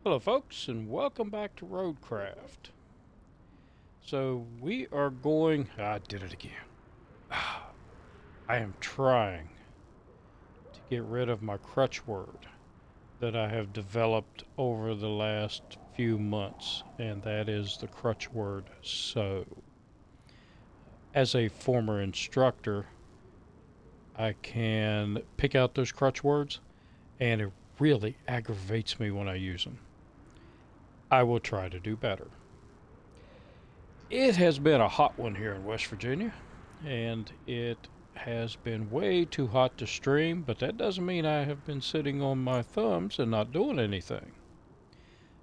Hello folks, and welcome back to ROADCRAFT. So we are going... I did it again. I am trying to get rid of my crutch word that I have developed over the last few months, and that is the crutch word so. As a former instructor, I can pick out those crutch words, and it really aggravates me when I use them. I will try to do better. It has been a hot one here in West Virginia, and it has been way too hot to stream, but that doesn't mean I have been sitting on my thumbs and not doing anything.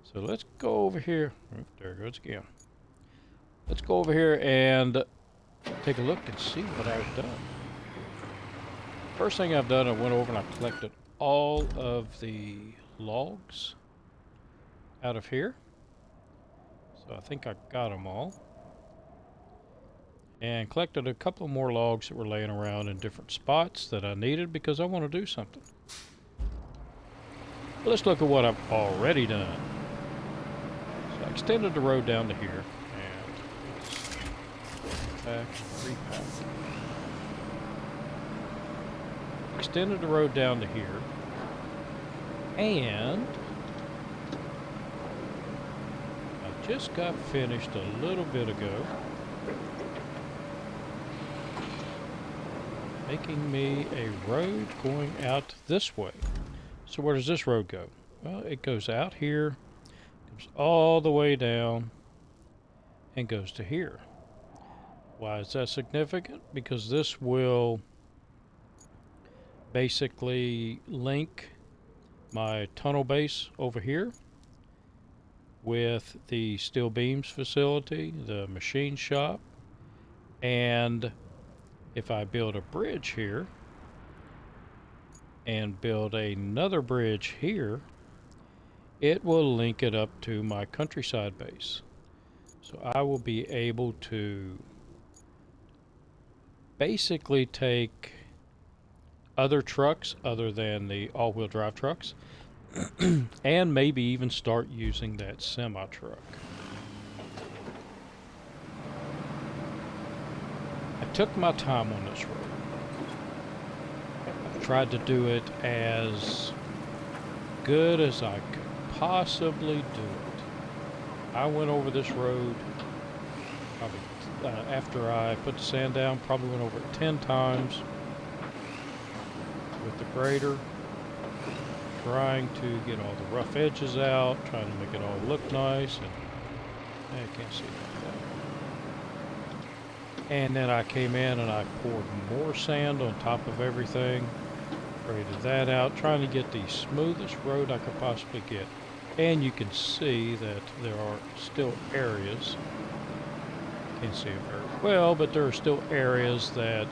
So let's go over here. Oh, there it goes again. Let's go over here and take a look and see what I've done. First thing I've done, I went over and I collected all of the logs out of here. So I think I got them all. And collected a couple more logs that were laying around in different spots that I needed because I want to do something. But let's look at what I've already done. So I extended the road down to here and pack, repack. Extended the road down to here, and I just got finished a little bit ago making me a road going out this way. So where does this road go? Well, it goes out here, goes all the way down, and goes to here. Why is that significant? Because this will basically link my tunnel base over here with the steel beams facility, the machine shop, and if I build a bridge here and build another bridge here, it will link it up to my countryside base. So I will be able to basically take other trucks other than the all-wheel drive trucks and maybe even start using that semi-truck. I took my time on this road. I tried to do it as good as I could possibly do it. I went over this road probably after I put the sand down, probably went over it 10 times with the grader, trying to get all the rough edges out, trying to make it all look nice, and I can't see that. And then I came in and I poured more sand on top of everything, graded that out, trying to get the smoothest road I could possibly get. And you can see that there are still areas, can't see it very well, but there are still areas that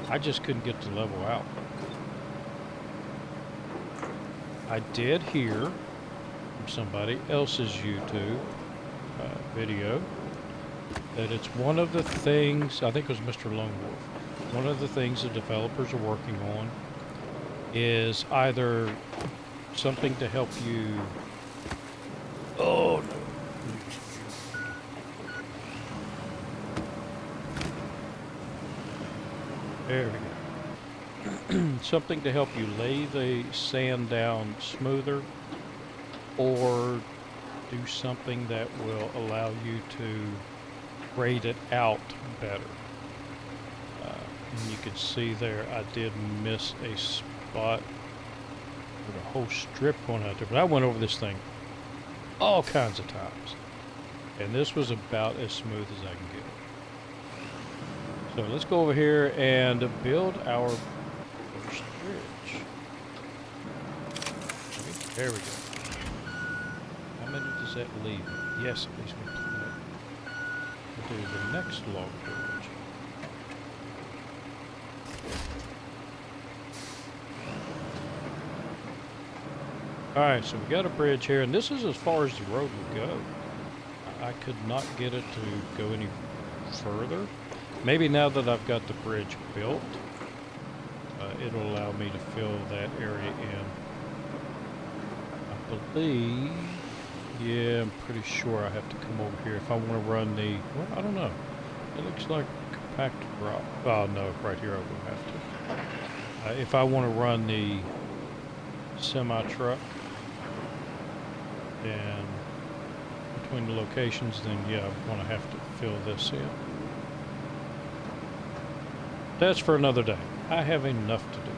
I just couldn't get to level out. I did hear from somebody else's YouTube video that it's one of the things, I think it was Mr. Lone Wolf, one of the things the developers are working on is either something to help you... Oh, no. There we go. Something to help you lay the sand down smoother, or do something that will allow you to grade it out better. And you can see there I did miss a spot with a whole strip going out there, but I went over this thing all kinds of times, and this was about as smooth as I can get it. So let's go over here and build our first bridge. Okay, there we go. How many does that leave? Yes, it leaves me plenty. We'll do the next log bridge. Alright, so we got a bridge here, and this is as far as the road will go. I could not get it to go any further. Maybe now that I've got the bridge built, it'll allow me to fill that area in. believe, yeah, I'm pretty sure I have to come over here if I want to run the, well, I don't know. It looks like compacted rock. Oh, no, right here I will have to. If I want to run the semi-truck, then between the locations, then yeah, I'm going to have to fill this in. That's for another day. I have enough to do.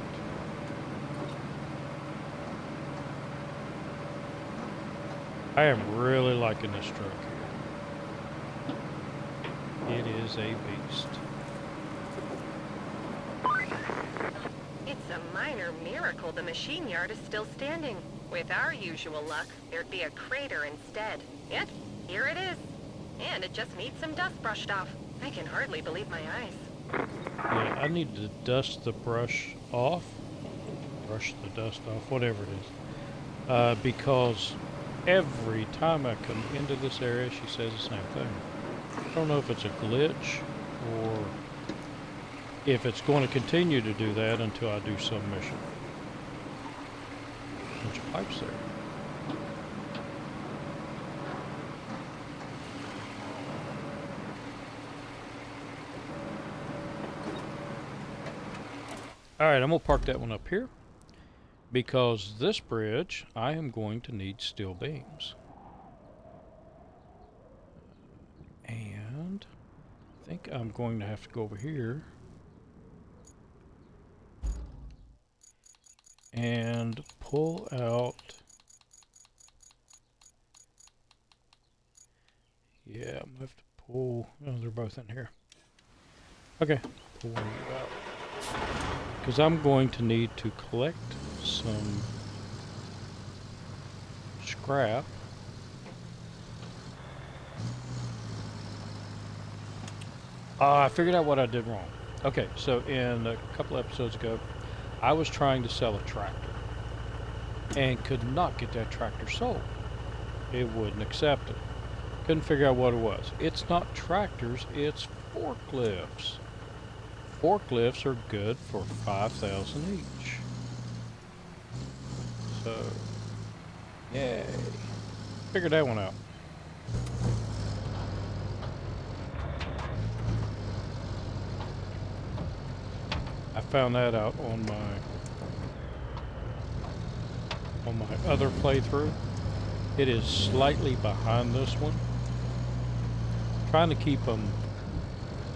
I am really liking this truck here. It is a beast. It's a minor miracle the machine yard is still standing. With our usual luck, there'd be a crater instead. Yet, here it is. And it just needs some dust brushed off. I can hardly believe my eyes. Yeah, I need to dust the brush off. Brush the dust off, whatever it is. Because every time I come into this area, she says the same thing. I don't know if it's a glitch or if it's going to continue to do that until I do some mission. Bunch of pipes there. Alright, I'm going to park that one up here. Because this bridge, I am going to need steel beams. And I think I'm going to have to go over here and pull out, yeah, I'm going to have to pull, oh, they're both in here. Okay, pull one of you out. Because I'm going to need to collect some scrap. I figured out what I did wrong. Okay, so in a couple episodes ago, I was trying to sell a tractor and could not get that tractor sold. It wouldn't accept it. Couldn't figure out what it was. It's not tractors, it's forklifts. Forklifts are good for 5,000 each. So, yay. Figured that one out. I found that out on my other playthrough. It is slightly behind this one. Trying to keep them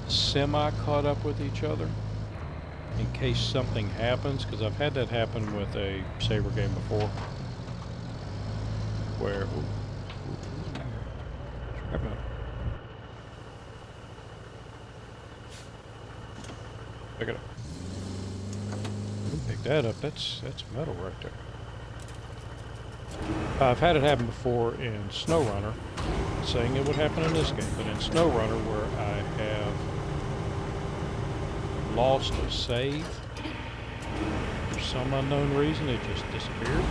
semi caught up with each other in case something happens, because I've had that happen with a Saber game before where pick it up. Pick that up. That's metal right there. I've had it happen before in SnowRunner, saying it would happen in this game, but in SnowRunner where I have lost a save for some unknown reason, it just disappeared.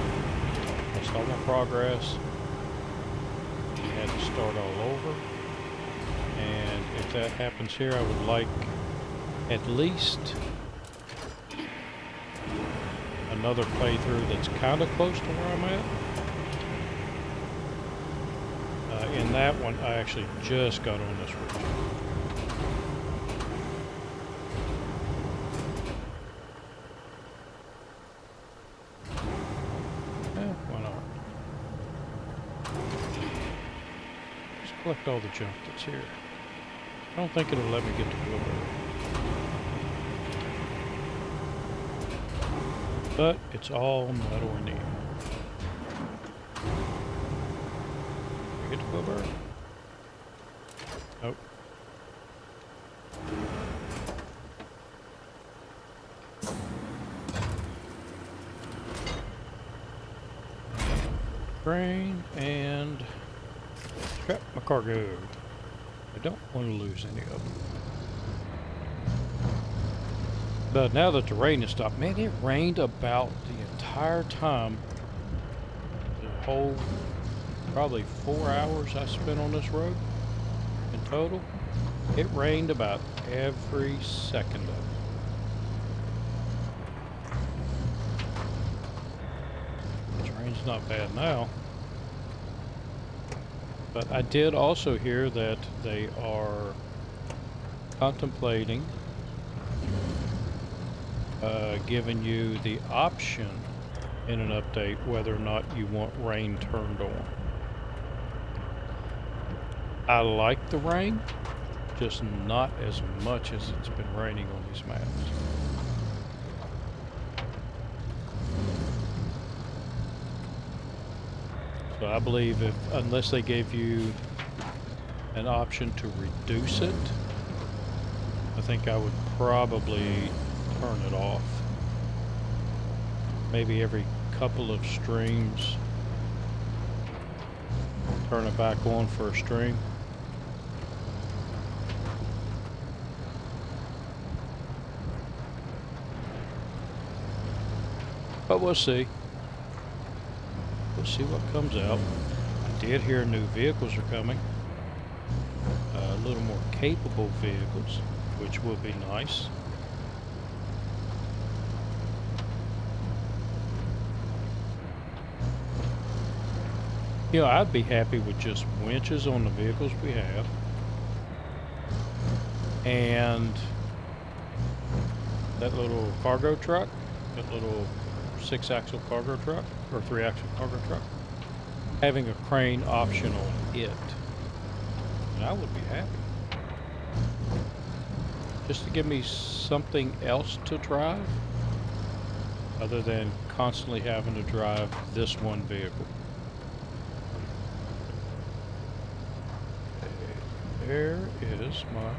Lost all my progress. Had to start all over. And if that happens here, I would like at least another playthrough that's kind of close to where I'm at. In that one, I actually just got on this ridge. Why not? Just collect all the junk that's here. I don't think it'll let me get to Blueberry. But it's all metal in the end. Get to Blueberry? Nope. Grain and scrap my cargo. I don't want to lose any of them. But now that the rain has stopped, man, it rained about the entire time. The whole, probably 4 hours I spent on this road in total. It rained about every second of it. Which rain's It's not bad now. But I did also hear that they are contemplating giving you the option in an update whether or not you want rain turned on. I like the rain, just not as much as it's been raining on these maps. So I believe unless they gave you an option to reduce it, I think I would probably turn it off. Maybe every couple of streams, turn it back on for a stream. But we'll see. We'll see what comes out. I did hear new vehicles are coming. A little more capable vehicles, which will be nice. You know, I'd be happy with just winches on the vehicles we have. And that little cargo truck, that little 6-axle cargo truck, or 3-axle cargo truck, having a crane option on it. And I would be happy. Just to give me something else to drive, other than constantly having to drive this one vehicle. There is my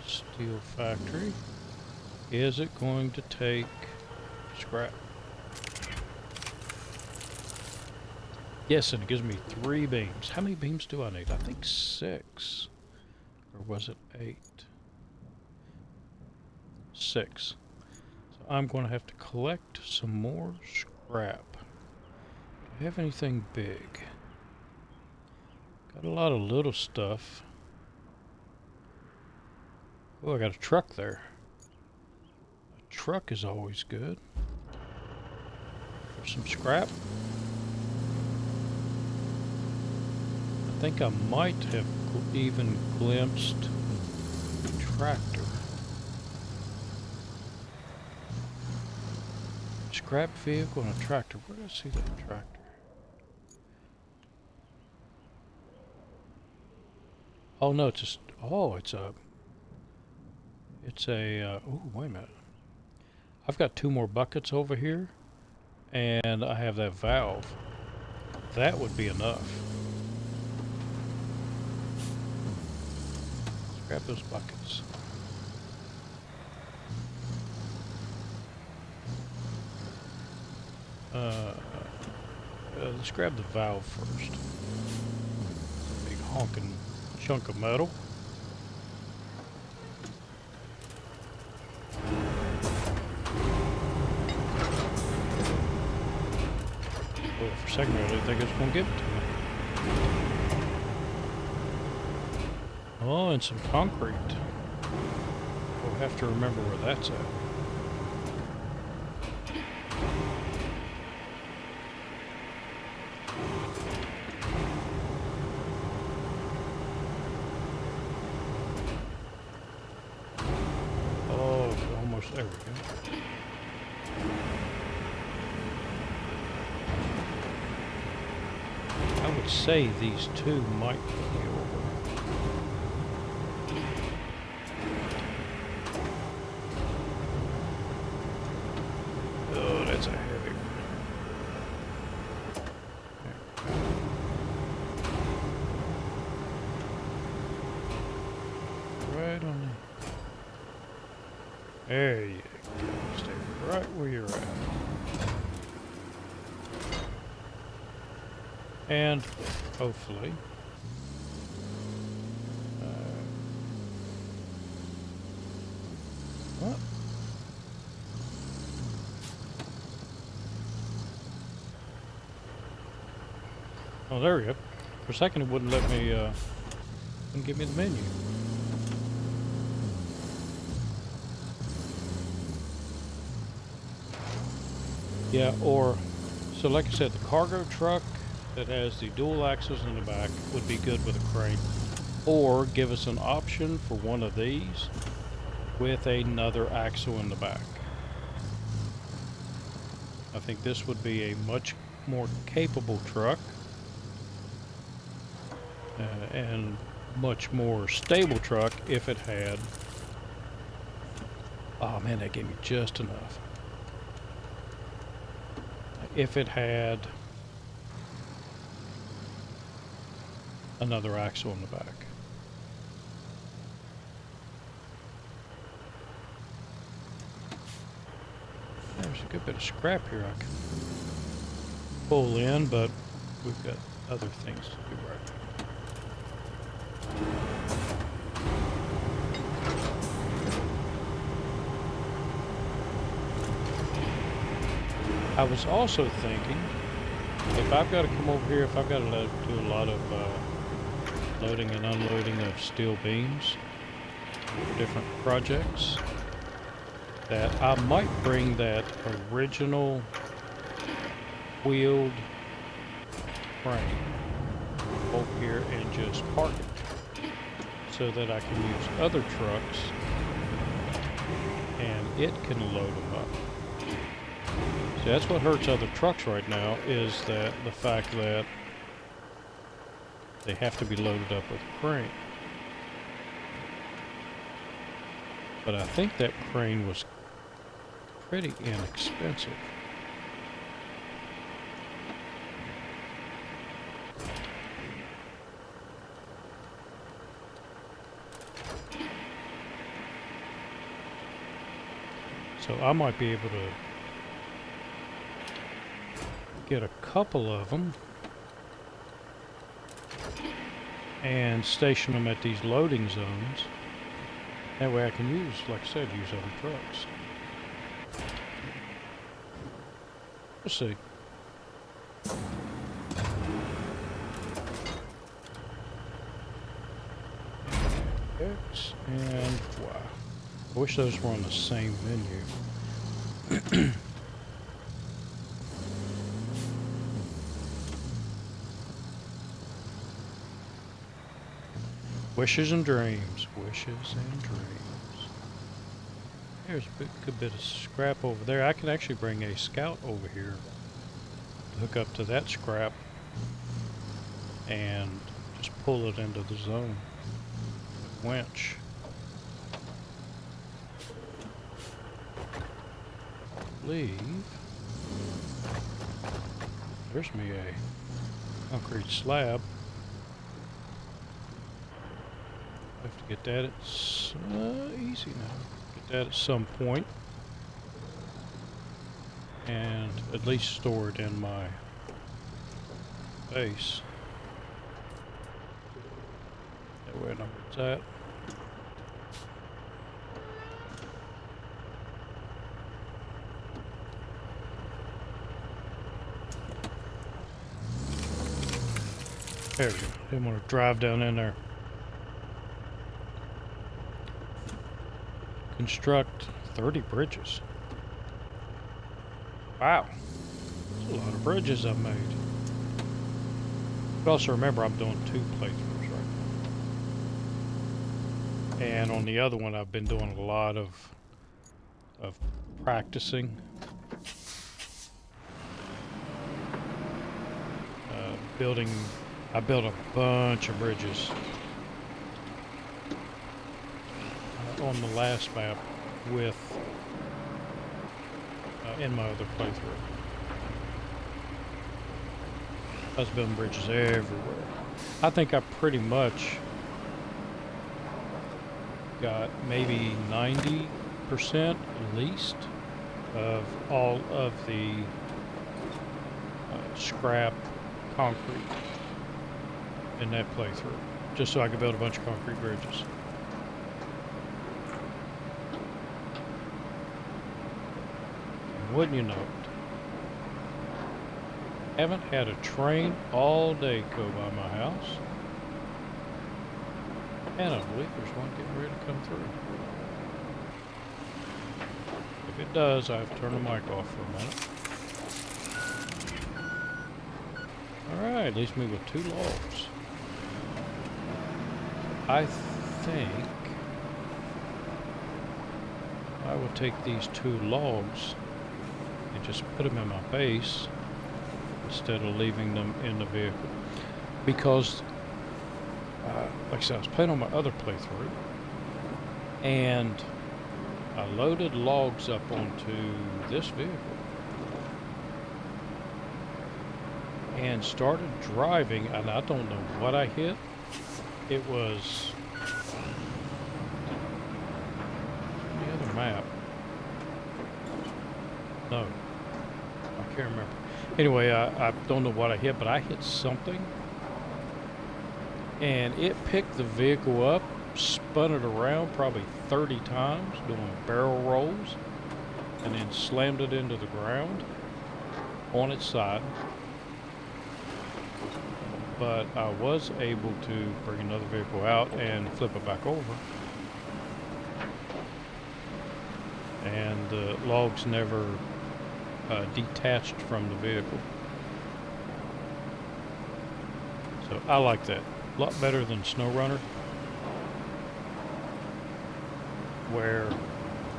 steel factory. Is it going to take scrap? Yes, and it gives me 3 beams. How many beams do I need? I think 6. Or was it 8? 6. So I'm going to have to collect some more scrap. Do I have anything big? Got a lot of little stuff. Oh, I got a truck there. A truck is always good. For some scrap. I think I might have even glimpsed a tractor. Scrap vehicle and a tractor. Where did I see that tractor? Oh no, it's just, oh, it's a, oh, wait a minute. I've got 2 more buckets over here, and I have that valve. That would be enough. Let's grab those buckets. Let's grab the valve first. Big honking chunk of metal. Oh, for a second I didn't think it was going to give it to me. Oh, and some concrete. We'll have to remember where that's at. There we go. I would say these 2 might be over. Oh, that's a heavy one. Right on the... There you go. Stay right where you're at. And hopefully, what? Oh, there we go. For a second, it wouldn't let me, wouldn't give me the menu. Yeah, or, so like I said, the cargo truck that has the dual axles in the back would be good with a crane. Or give us an option for one of these with another axle in the back. I think this would be a much more capable truck and much more stable truck if it had... Oh man, that gave me just enough. If it had another axle in the back. There's a good bit of scrap here I can pull in, but we've got other things to do right now. I was also thinking, if I've got to come over here, if I've got to do a lot of loading and unloading of steel beams for different projects, that I might bring that original wheeled frame over here and just park it so that I can use other trucks and it can load them up. See, that's what hurts other trucks right now, is that the fact that they have to be loaded up with a crane. But I think that crane was pretty inexpensive. So I might be able to get a couple of them and station them at these loading zones. That way I can use, like I said, use other trucks. We'll see. X and Y. I wish those were on the same menu. Wishes and dreams. Wishes and dreams. There's a good bit of scrap over there. I can actually bring a scout over here to hook up to that scrap and just pull it into the zone. Winch. Leave. There's me a concrete slab. I have to get that. It's easy now. Get that at some point, and at least store it in my base. That way I know where it's at. There we go. Didn't want to drive down in there. Construct 30 bridges. Wow. That's a lot of bridges I've made. But also remember, I'm doing 2 playthroughs right now. And on the other one, I've been doing a lot of practicing. I built a bunch of bridges on the last map with in my other playthrough. I was building bridges everywhere. I think I pretty much got maybe 90% at least of all of the scrap concrete in that playthrough, just so I could build a bunch of concrete bridges. And wouldn't you know it, haven't had a train all day go by my house, and I believe there's one getting ready to come through. If it does, I have to turn the mic off for a minute. Alright, leaves me with 2 logs. I think I will take these 2 logs and just put them in my base instead of leaving them in the vehicle. Because, like I said, I was playing on my other playthrough, and I loaded logs up onto this vehicle and started driving, and I don't know what I hit. It was the other map. No, I can't remember. Anyway, I don't know what I hit, but I hit something, and it picked the vehicle up, spun it around probably 30 times, doing barrel rolls, and then slammed it into the ground on its side. But I was able to bring another vehicle out and flip it back over. And the logs never detached from the vehicle. So I like that. A lot better than SnowRunner, where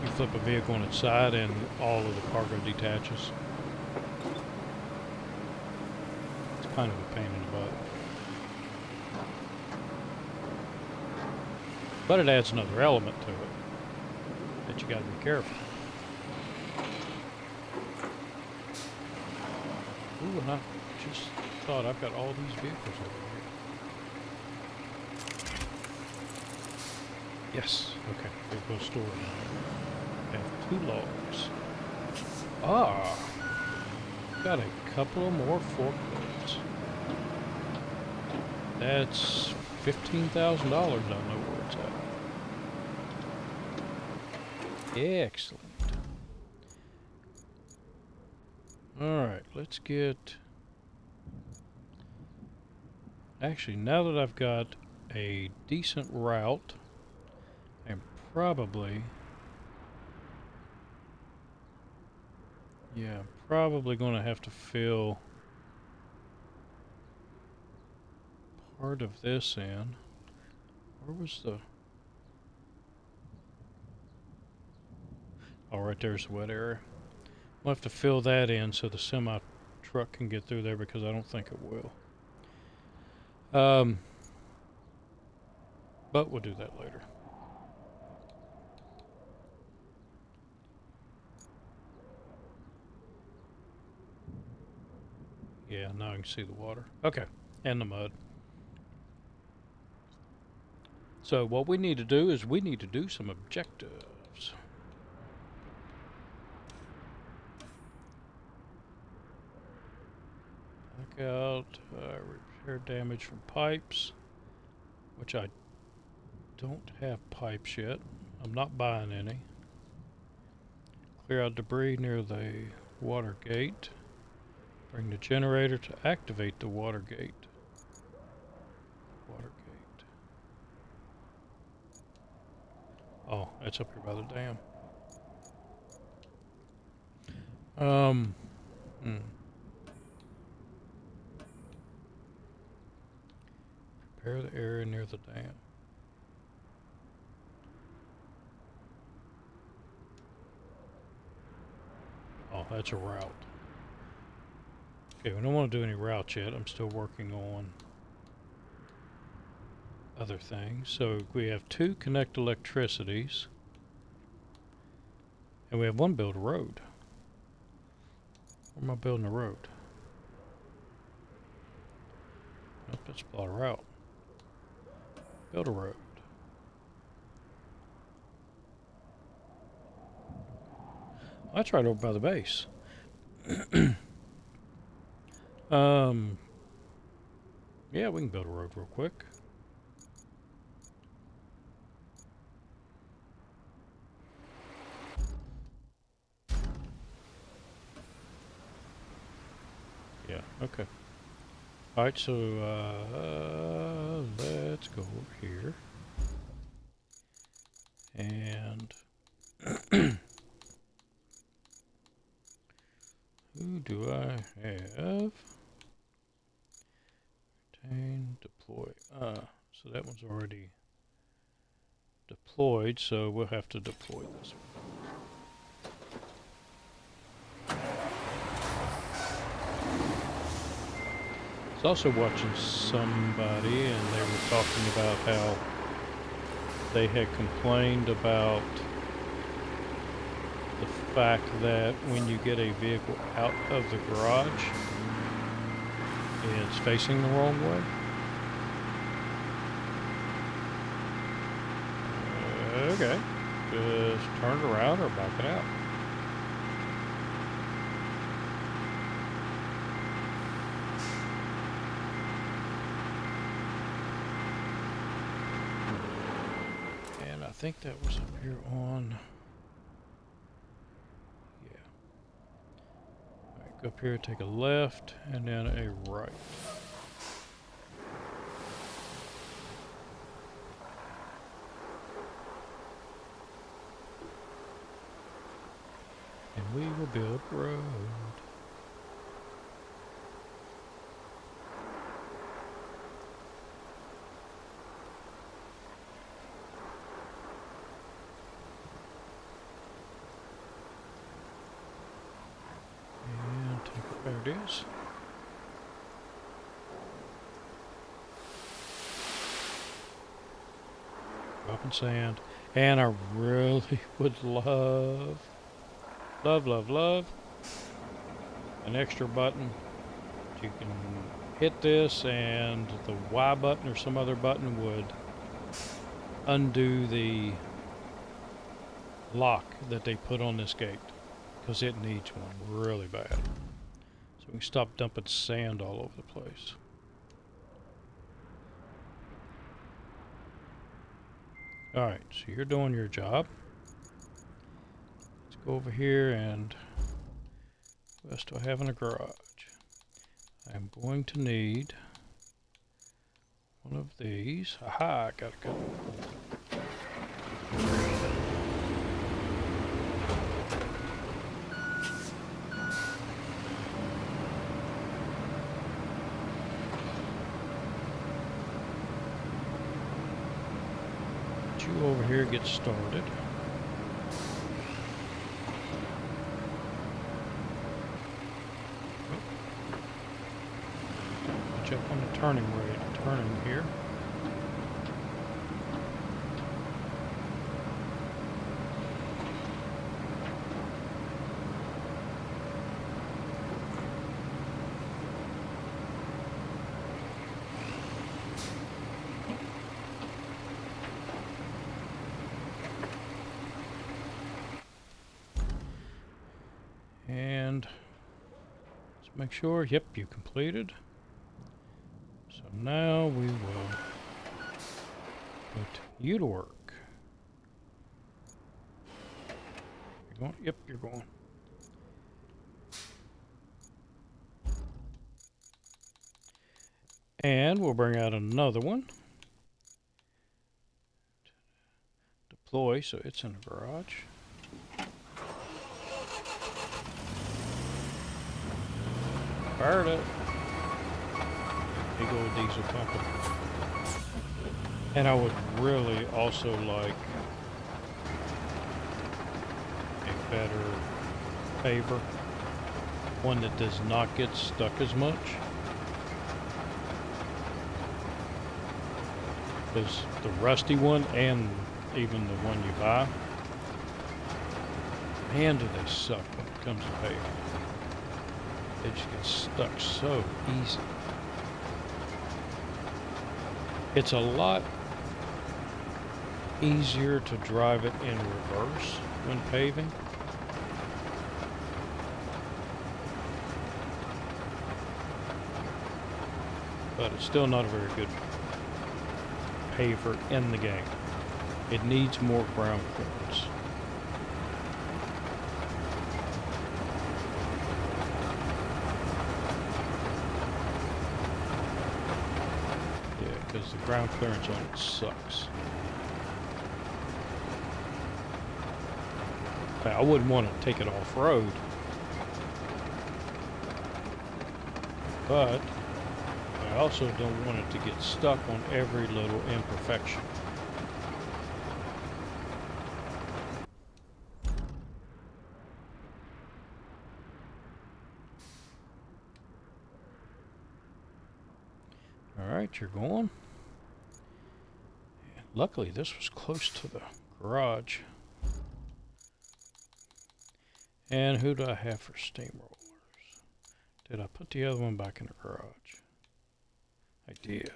you flip a vehicle on its side and all of the cargo detaches. It's kind of a pain in the butt. But it adds another element to it that you gotta be careful. Ooh, and I just thought I've got all these vehicles over here. Yes, okay, vehicle storage. I have 2 logs. Ah, got a couple more forklifts. That's $15,000. I know where it's at. Excellent. Alright, let's get... Actually, now that I've got a decent route, I'm probably... Yeah, I'm probably going to have to fill part of this in. Where was the... Oh, right there's the wet area. We'll have to fill that in so the semi-truck can get through there, because I don't think it will. But we'll do that later. Yeah, now I can see the water. Okay, and the mud. So what we need to do is we need to do some objectives. Knock out repair damage from pipes, which I don't have pipes yet. I'm not buying any. Clear out debris near the water gate. Bring the generator to activate the water gate. Water gate. Oh, that's up here by the dam. Prepare the area near the dam. Oh, that's a route. Okay, we don't want to do any routes yet. I'm still working on other things. So we have 2 connect electricities. And we have 1 build a road. Where am I building a road? Nope, let's plot a route. Build a road. That's right over by the base. Yeah, we can build a road real quick. Yeah, okay. Alright, so let's go over here. And who do I have? deploy. So that one's already deployed, so we'll have to deploy this one. I was also watching somebody, and they were talking about how they had complained about the fact that when you get a vehicle out of the garage, it's facing the wrong way. Okay, just turn it around or back it out. And I think that was up here on, yeah. All right, go up here, take a left, and then a right. And we will build road. And take it, there it is. Dropping sand. And I really would love an extra button. You can hit this and the Y button or some other button would undo the lock that they put on this gate, because it needs one really bad. So we can stop dumping sand all over the place. Alright, so you're doing your job. Let's go over here and what else do I have in the garage? I'm going to need one of these. Aha, I got a good one. You over here get started. Watch up on the turning here. And let's make sure, yep, you completed. So now we will put you to work. You're going? Yep, you're going. And we'll bring out another one. Deploy, so it's in the garage. Fired up. Big old diesel pumping. And I would really also like a better paver. One that does not get stuck as much. Because the rusty one and even the one you buy, man, do they suck when it comes to paving. It just gets stuck so easy. It's a lot easier to drive it in reverse when paving. But it's still not a very good paver in the game. It needs more ground clearance. Because the ground clearance on it sucks. I wouldn't want to take it off-road, but I also don't want it to get stuck on every little imperfection. Alright, you're going. And luckily this was close to the garage. And who do I have for steamrollers? Did I put the other one back in the garage? I did.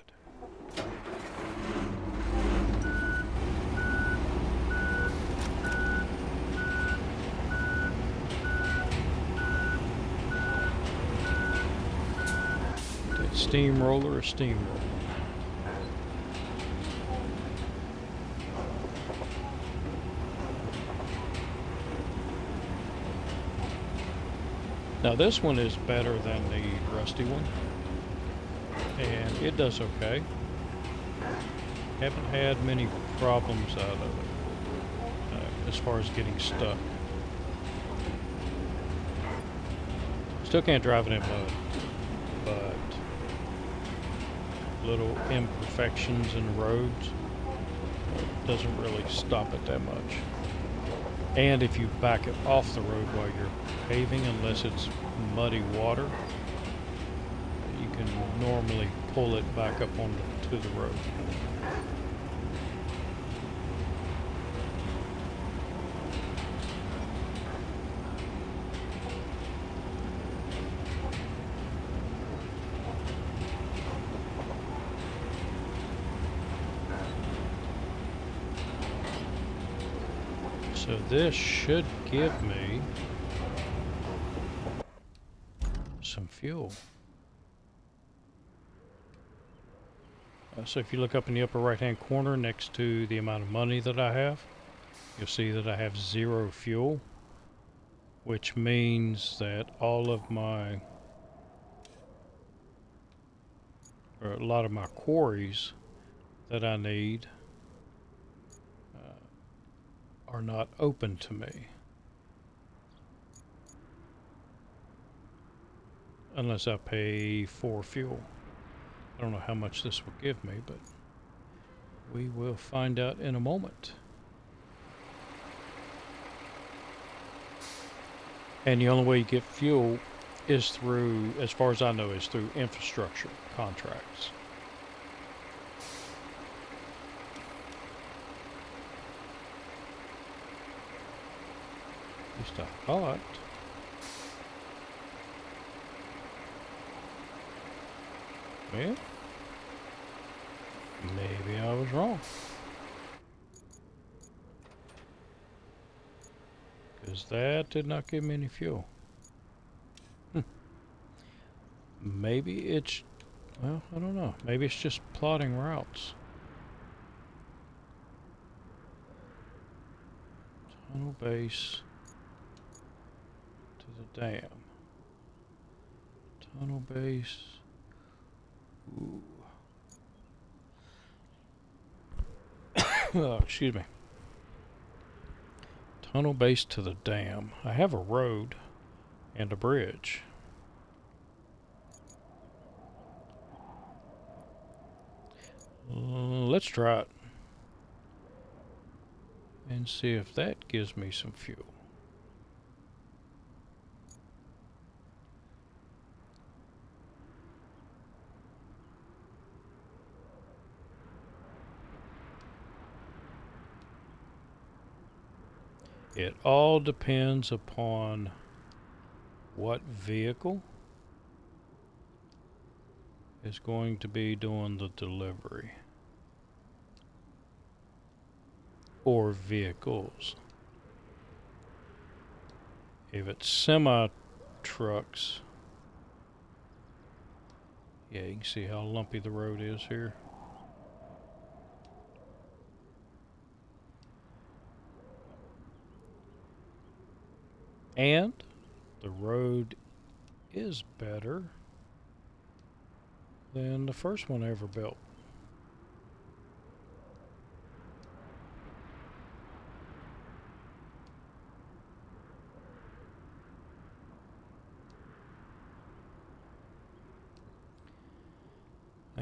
That steamroller, a steamroller. Now this one is better than the rusty one, and it does okay. Haven't had many problems out of it as far as getting stuck. Still can't drive it in mud, but little imperfections in the roads doesn't really stop it that much. And if you back it off the road while you're paving, unless it's muddy water, you can normally pull it back up onto the road. So this should give me some fuel. So if you look up in the upper right hand corner next to the amount of money that I have, you'll see that I have 0 fuel, which means that all of my, or a lot of my quarries that I need are not open to me. Unless I pay for fuel. I don't know how much this will give me, but we will find out in a moment. And the only way you get fuel is through, as far as I know, is through infrastructure contracts. At least I thought. Well, maybe I was wrong. Because that did not give me any fuel. Maybe it's, well, I don't know. Maybe it's just plotting routes. Tunnel base to the dam. Tunnel base. Ooh. Oh, excuse me. Tunnel base to the dam. I have a road and a bridge. Let's try it and see if that gives me some fuel. It all depends upon what vehicle is going to be doing the delivery. Or vehicles. If it's semi-trucks, yeah, you can see how lumpy the road is here. And the road is better than the first one I ever built.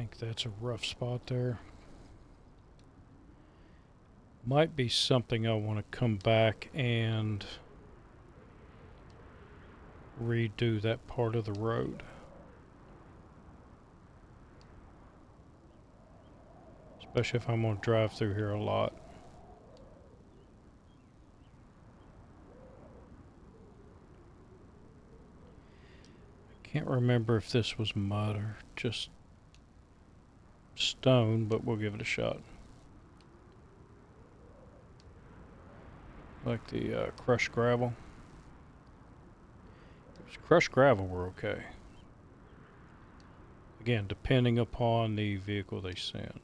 think that's a rough spot there. Might be something I want to come back and redo that part of the road. Especially if I'm going to drive through here a lot. I can't remember if this was mud or just stone, but we'll give it a shot. Like the crushed gravel. If it's crushed gravel, we're okay. Again, depending upon the vehicle they send.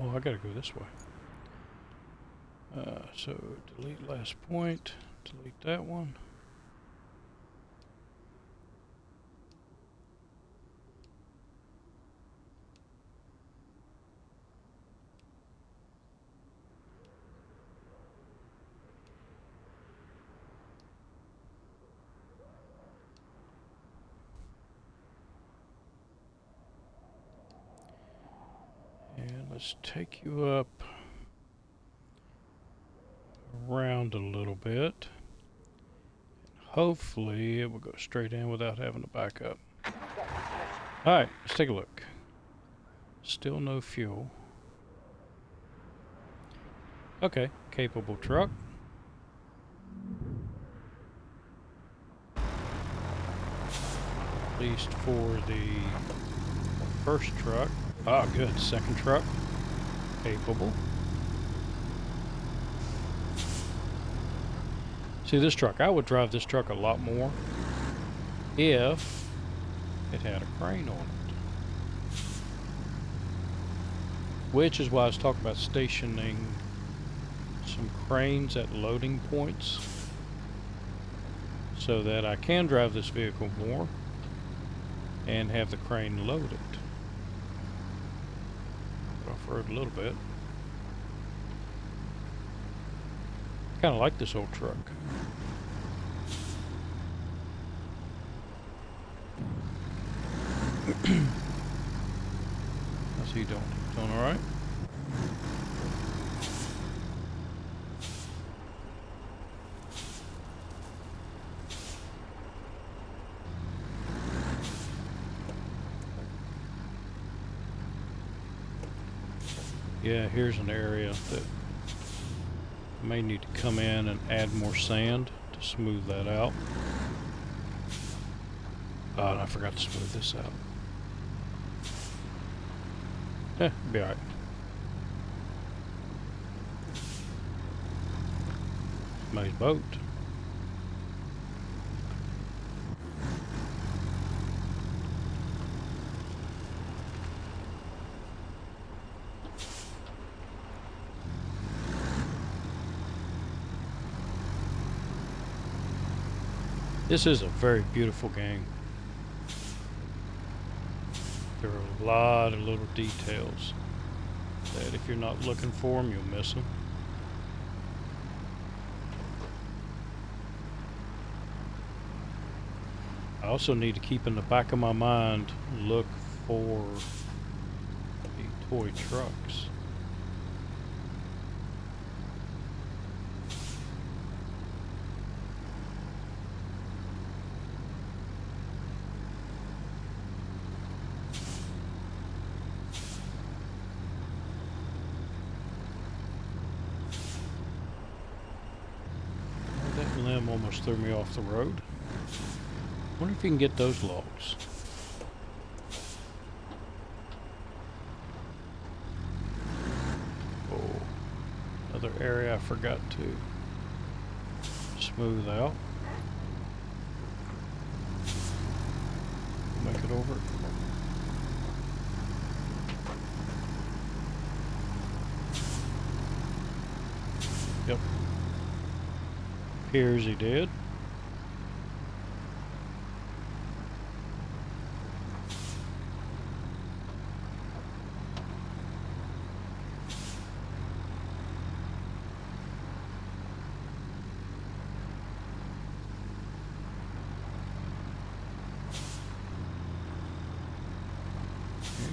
Oh, I gotta go this way. So delete last point, delete that one. And let's take you up around a little bit. Hopefully it will go straight in without having to back up. Alright, let's take a look. Still no fuel. Okay, capable truck. At least for the first truck. Ah, good. Second truck. Capable. See, this truck, I would drive this truck a lot more if it had a crane on it. Which is why I was talking about stationing some cranes at loading points so that I can drive this vehicle more and have the crane load it. Off-road a little bit. Kind of like this old truck. How's he doing? Doing all right? Yeah, here's an area that I may need to come in and add more sand to smooth that out. Oh, and I forgot to smooth this out. Be alright. Somebody's boat. This is a very beautiful game. There are a lot of little details that if you're not looking for them, you'll miss them. I also need to keep in the back of my mind, look for the toy trucks. Limb almost threw me off the road. Wonder if you can get those logs. Oh, another area I forgot to smooth out. over. Yep. Appears he did.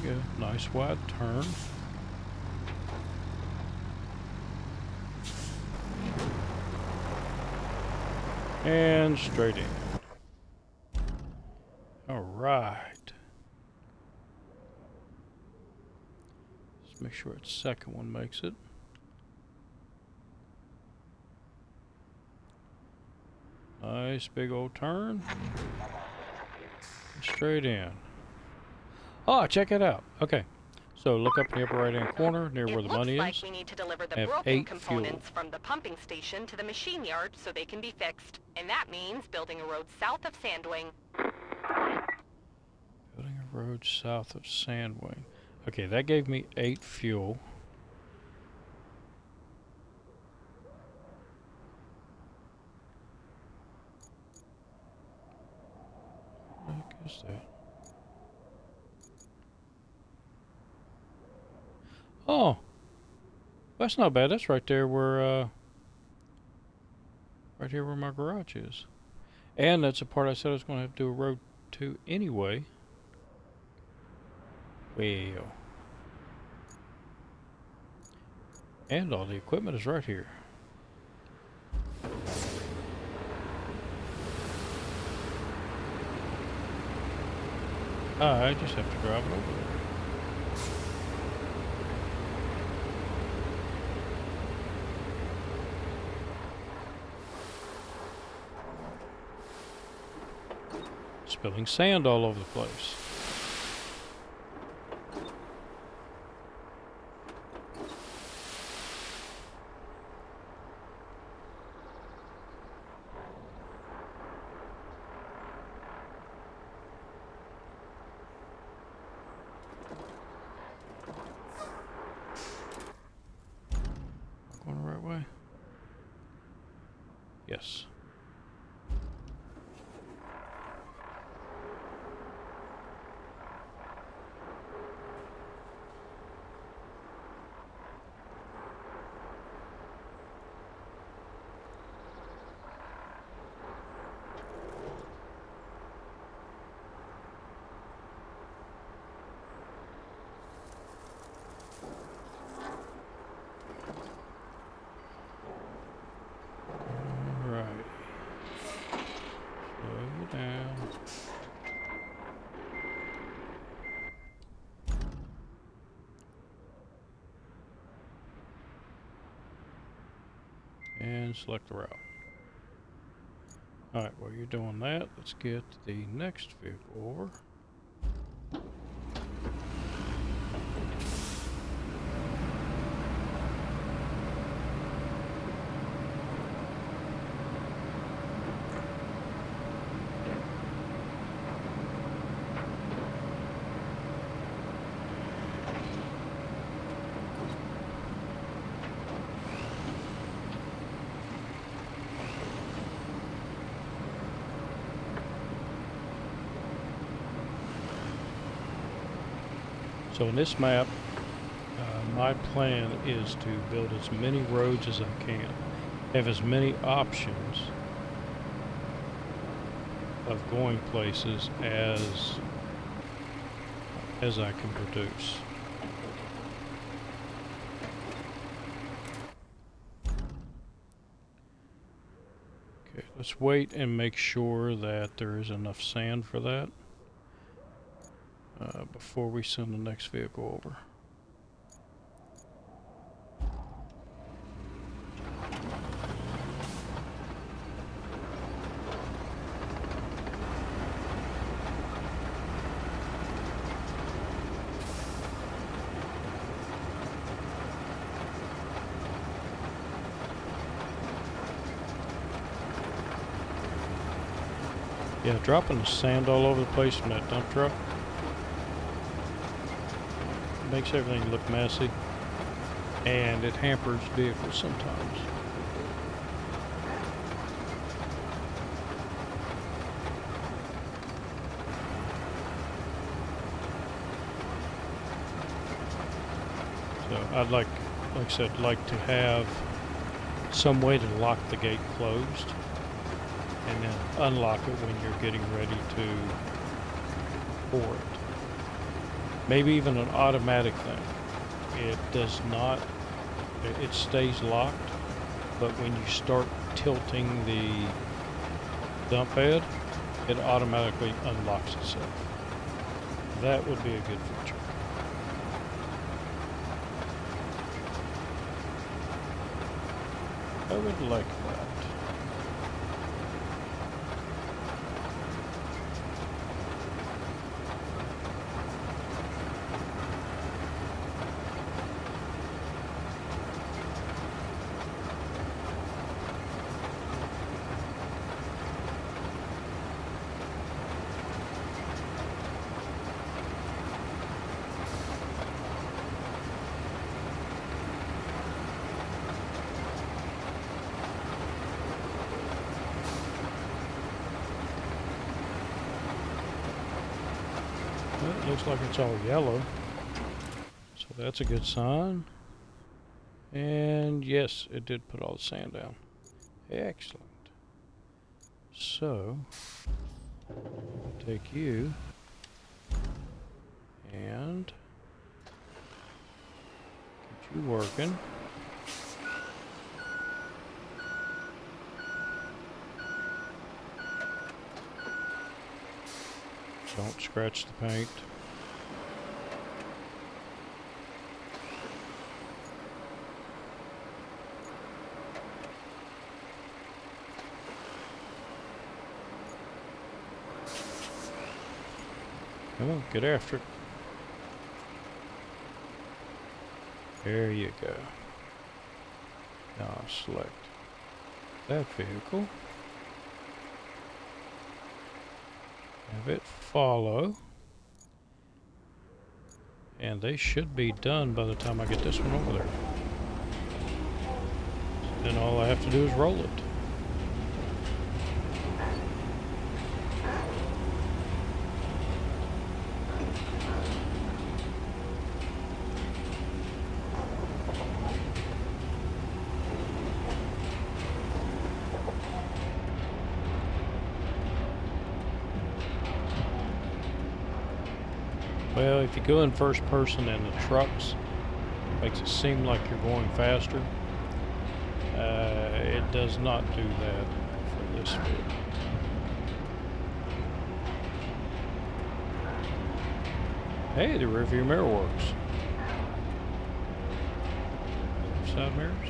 There you go. Nice wide turn. And straight in. All right. Let's make sure its second one makes it. Nice big old turn. Straight in. Oh, check it out. Okay. So look up in the upper right hand corner near where the money It looks is. like we need to deliver the Have broken 8 components fuel. from the pumping station to the machine yard so they can be fixed. And that means building a road south of Sandwing. Building a road south of Sandwing. Okay, that gave me 8 fuel. What the heck is that? Oh, that's not bad. That's right there where, right here where my garage is. And that's a part I said I was going to have to do a road to anyway. Well. And all the equipment is right here. I just have to drive it over there. Spilling sand all over the place. Going the right way? Yes. And select the route. Alright, while you're doing that, let's get the next vehicle over. So in this map, my plan is to build as many roads as I can, have as many options of going places as I can produce. Okay, let's wait and make sure that there is enough sand for that before we send the next vehicle over. Yeah, dropping the sand all over the place from that dump truck makes everything look messy, and it hampers vehicles sometimes. So I'd like I said, like to have some way to lock the gate closed and then unlock it when you're getting ready to pour it. Maybe even an automatic thing. It does not, it stays locked, but when you start tilting the dump bed, it automatically unlocks itself. That would be a good feature. I would like that. Well, it looks like it's all yellow, so that's a good sign. And yes, it did put all the sand down. Excellent. So, take you and get you working. Don't scratch the paint. Come on, get after it. There you go. Now select that vehicle. Have it follow. And they should be done by the time I get this one over there. Then all I have to do is roll it. Well, if you go in first person in the trucks, it makes it seem like you're going faster. It does not do that for this vehicle. Hey, the rearview mirror works. Side mirrors?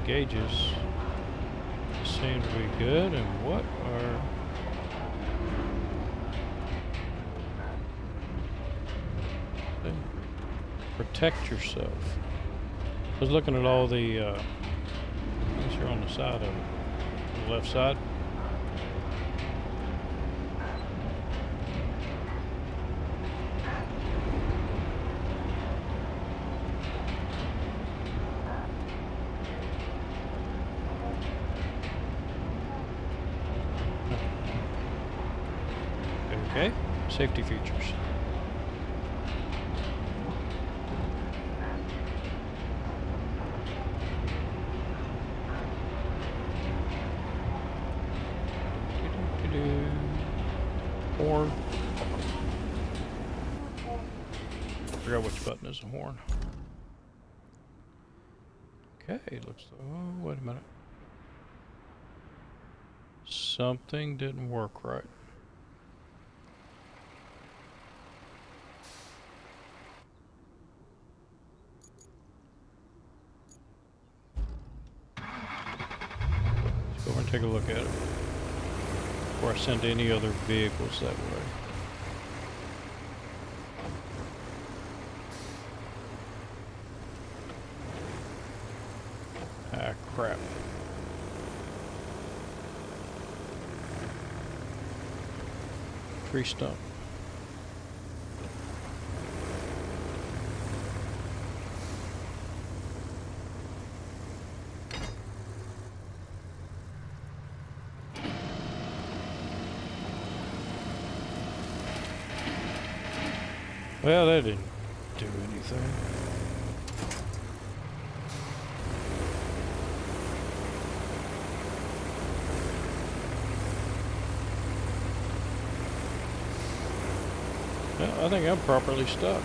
Gauges seem to be good, and what are they? Protect yourself. I was looking at all the things here on the side of it, on the left side. Okay, safety features. Horn. I forgot which button is a horn. Okay, looks like, oh, wait a minute. Something didn't work right. Let's go over and take a look at it before I send any other vehicles that way. tree stump. Well, that didn't do anything. Well, I think I'm properly stuck.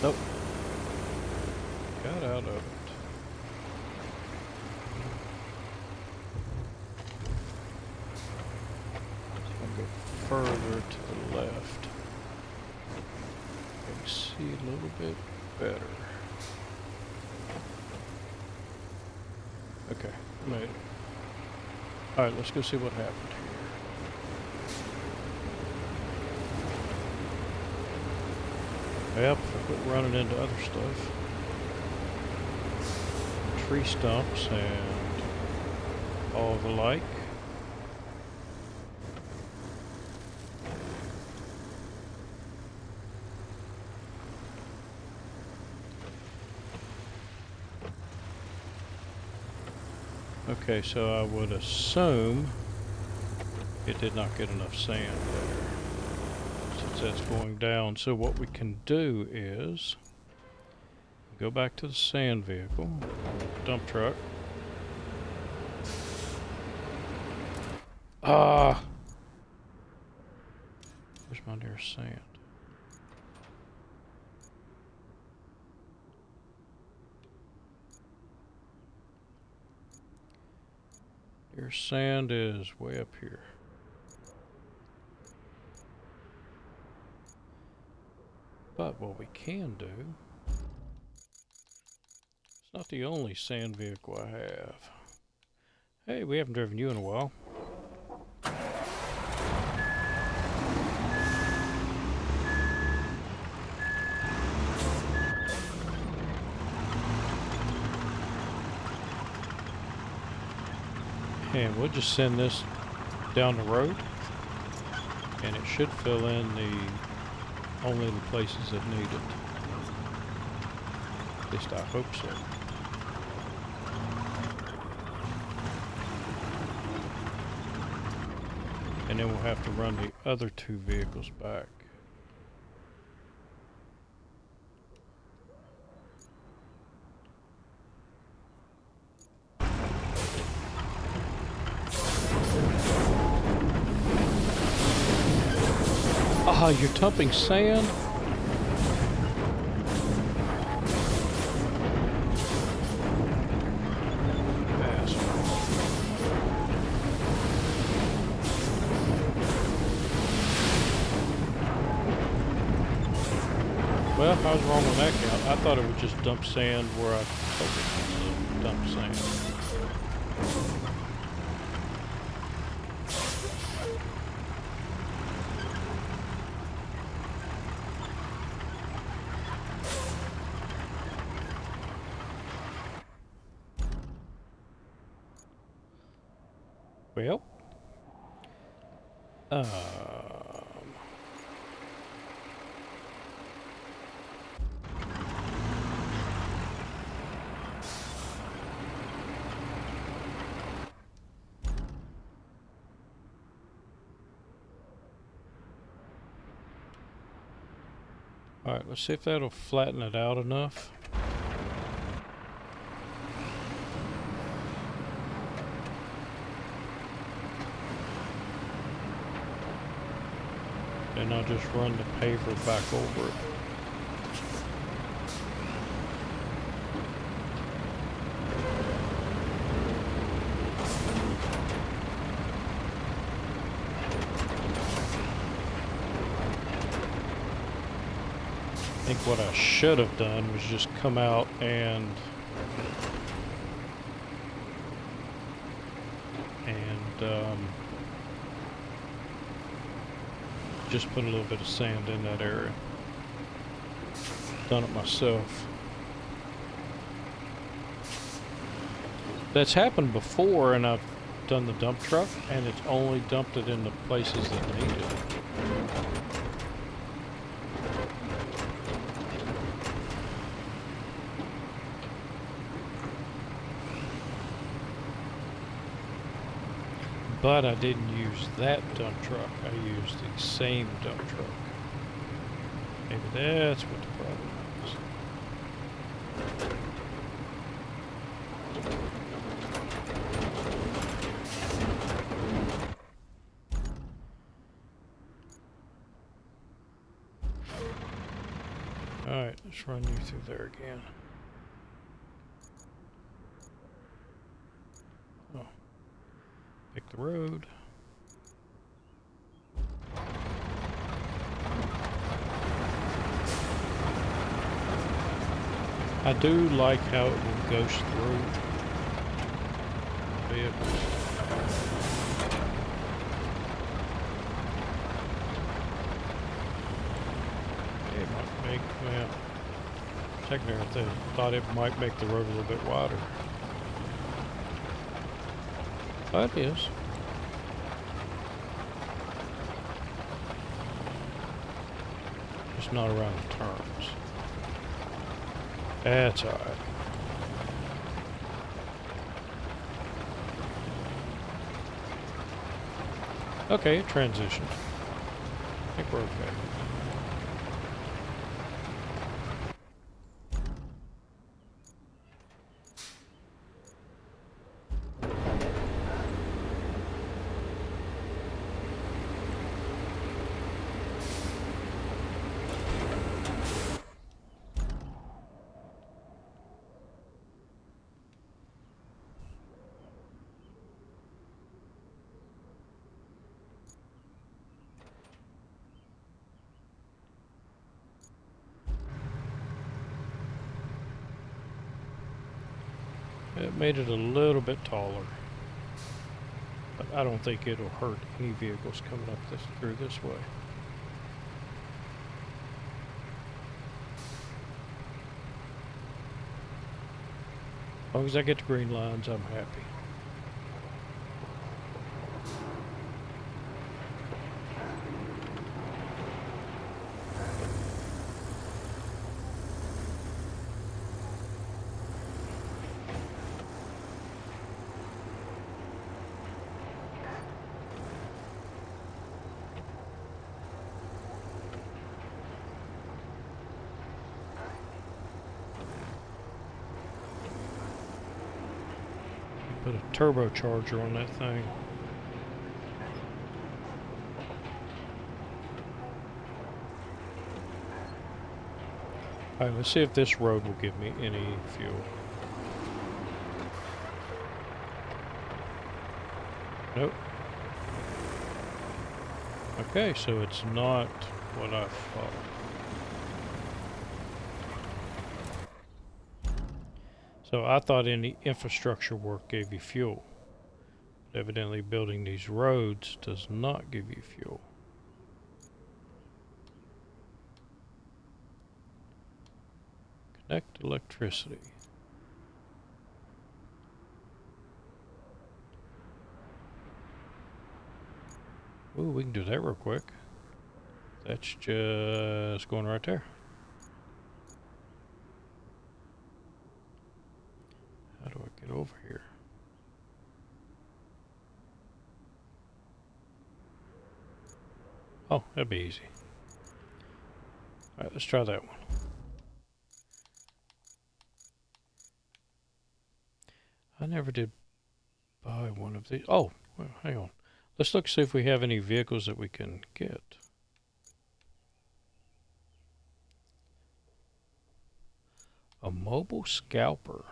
Nope. Got out of it. Further to the left. I can see a little bit better. Okay, made it. Alright, let's go see what happened here. Yep, I quit running into other stuff. Tree stumps and all the like. Okay, so I would assume it did not get enough sand there, since that's going down. So what we can do is go back to the sand vehicle, dump truck. Ah! Where's my nearest sand? Your sand is way up here. But what we can do, it's not the only sand vehicle I have. Hey, we haven't driven you in a while. And we'll just send this down the road, and it should fill in only the places that need it. At least I hope so. And then we'll have to run the other two vehicles back. Ah, you're dumping sand? Asshole. Well, I was wrong on that count. I thought it would just dump sand where I told it to dump sand. Well, all right, let's see if that'll flatten it out enough. And I'll just run the paver back over it. I think what I should have done was just come out and just put a little bit of sand in that area. Done it myself. That's happened before, and I've done the dump truck, and it's only dumped it in the places that need it. But I didn't use that dump truck. I used the same dump truck. Maybe that's what the problem is. Alright, let's run you through there again. Oh. Pick the road. I do like how it will ghost through vehicles. It might make, well, technically I thought it might make the road a little bit wider. But it is. Just not around the turns. That's alright. Okay, transition. I think we're okay. It made it a little bit taller, but I don't think it'll hurt any vehicles coming up through this way. As long as I get the green lines, I'm happy. Put a turbocharger on that thing. Alright, let's see if this road will give me any fuel. Nope. Okay, so it's not what I thought. So I thought any infrastructure work gave you fuel. But evidently building these roads does not give you fuel. Connect electricity. Ooh, we can do that real quick. That's just going right there. How do I get over here? Oh, that'd be easy. Alright, let's try that one. I never did buy one of these. Oh, well, hang on. Let's look, see if we have any vehicles that we can get. A mobile scalper.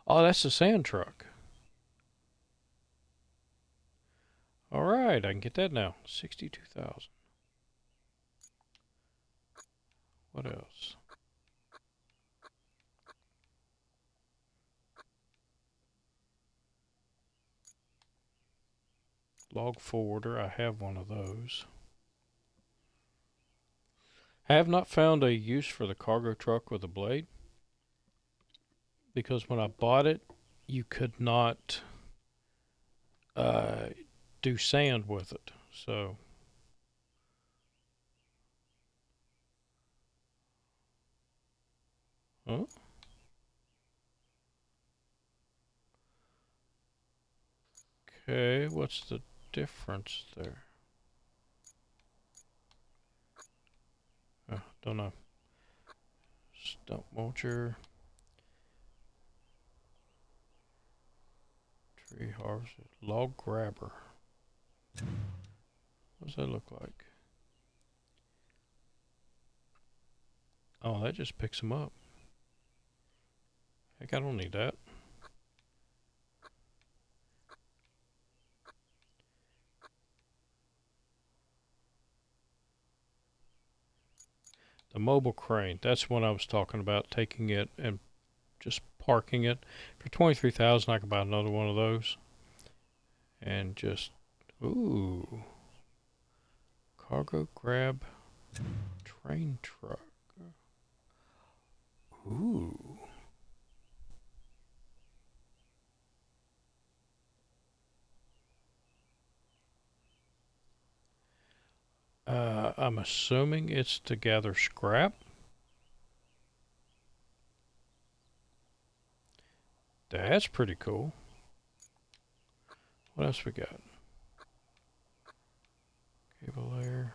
Oh, that's the sand truck. Alright, I can get that now. 62,000. What else? Log forwarder, I have one of those. I have not found a use for the cargo truck with a blade. because when I bought it, you could not do sand with it. So huh? Okay, what's the difference there? Don't know. Stump mulcher, tree harvester, log grabber. What does that look like? Oh, that just picks them up. Heck, I don't need that. The mobile crane, that's what I was talking about, taking it and just parking it. For 23,000 I could buy another one of those. And just, ooh. Cargo grab train truck. Ooh. I'm assuming it's to gather scrap. That's pretty cool. What else we got? Cable layer.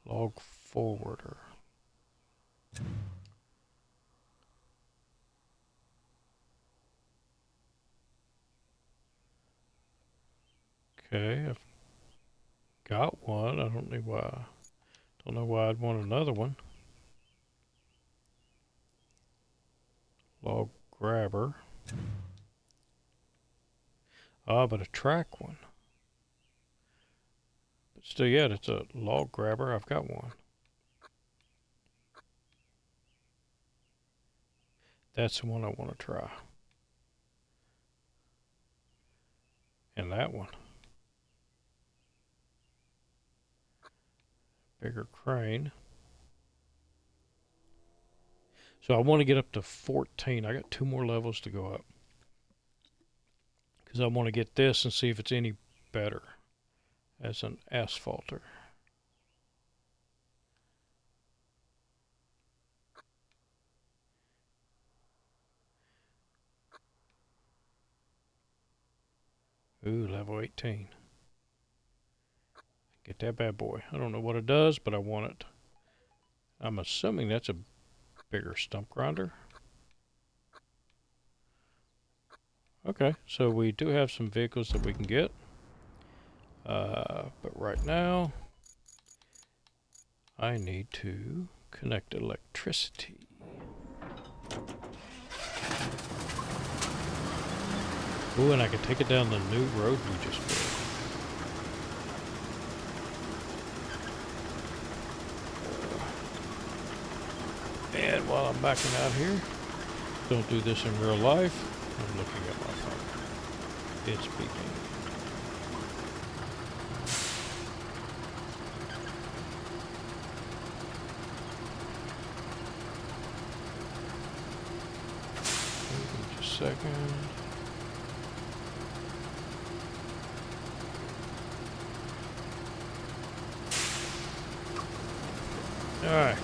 Log forwarder. Okay, I've got one. I don't know why. Don't know why I'd want another one. Log grabber. Ah, but a track one. But still, yet it's a log grabber. I've got one. That's the one I want to try. And that one. Bigger crane. So I want to get up to 14. I got 2 more levels to go up. Because I want to get this and see if it's any better as an asphalter. Ooh, level 18. Get that bad boy. I don't know what it does, but I want it. I'm assuming that's a bigger stump grinder. Okay, so we do have some vehicles that we can get. But right now, I need to connect electricity. Ooh, and I can take it down the new road we just built. And while I'm backing out here, don't do this in real life. I'm looking at my phone. It's beeping. Just a second. All right.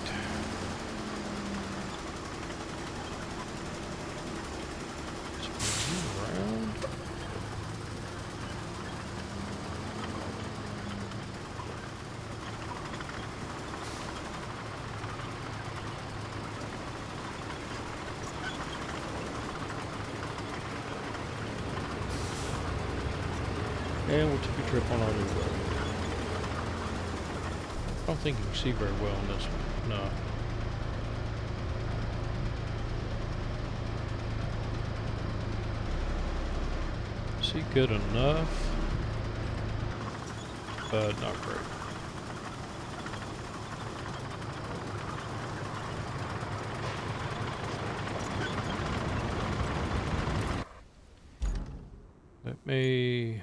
And we'll take a trip on our new road. I don't think you can see very well on this one. No. See good enough, but not great. Let me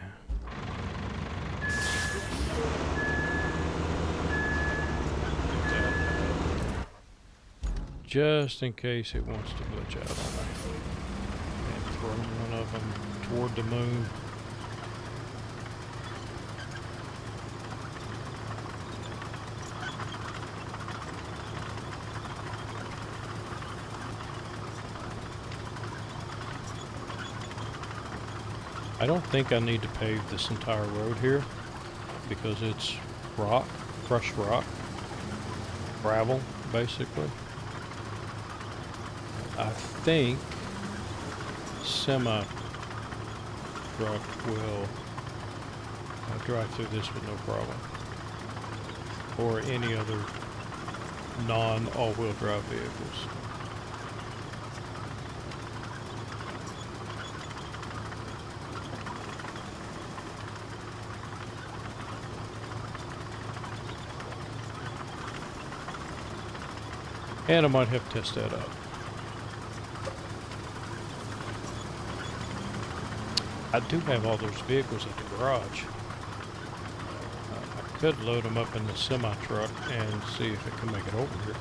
just in case it wants to glitch out on me. And throw one of them toward the moon. I don't think I need to pave this entire road here because it's rock, crushed rock, gravel, basically. I think semi truck will drive through this with no problem, or any other non-all-wheel drive vehicles. And I might have to test that out. I do have all those vehicles at the garage. I could load them up in the semi-truck and see if it can make it over here.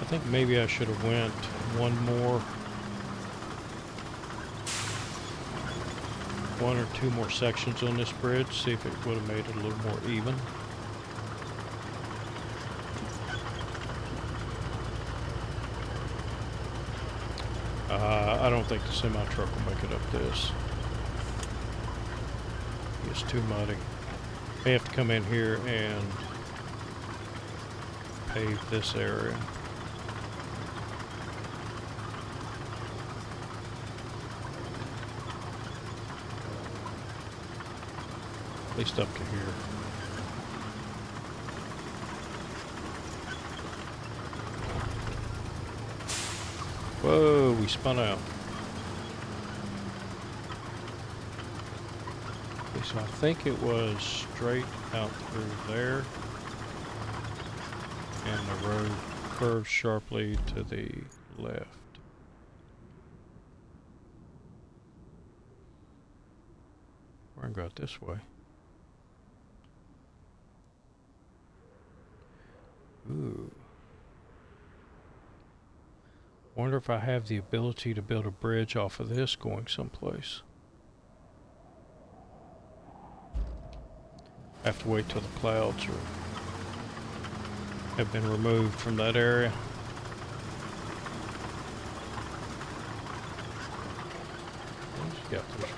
I think maybe I should have went one or two more sections on this bridge, see if it would have made it a little more even. I don't think the semi-truck will make it up this. It's too muddy. May have to come in here and pave this area. At least up to here. Whoa, we spun out. Okay, so I think it was straight out through there. And the road curves sharply to the left. We're gonna go out this way. Ooh. Wonder if I have the ability to build a bridge off of this going someplace. I have to wait till the clouds have been removed from that area. Just got this right.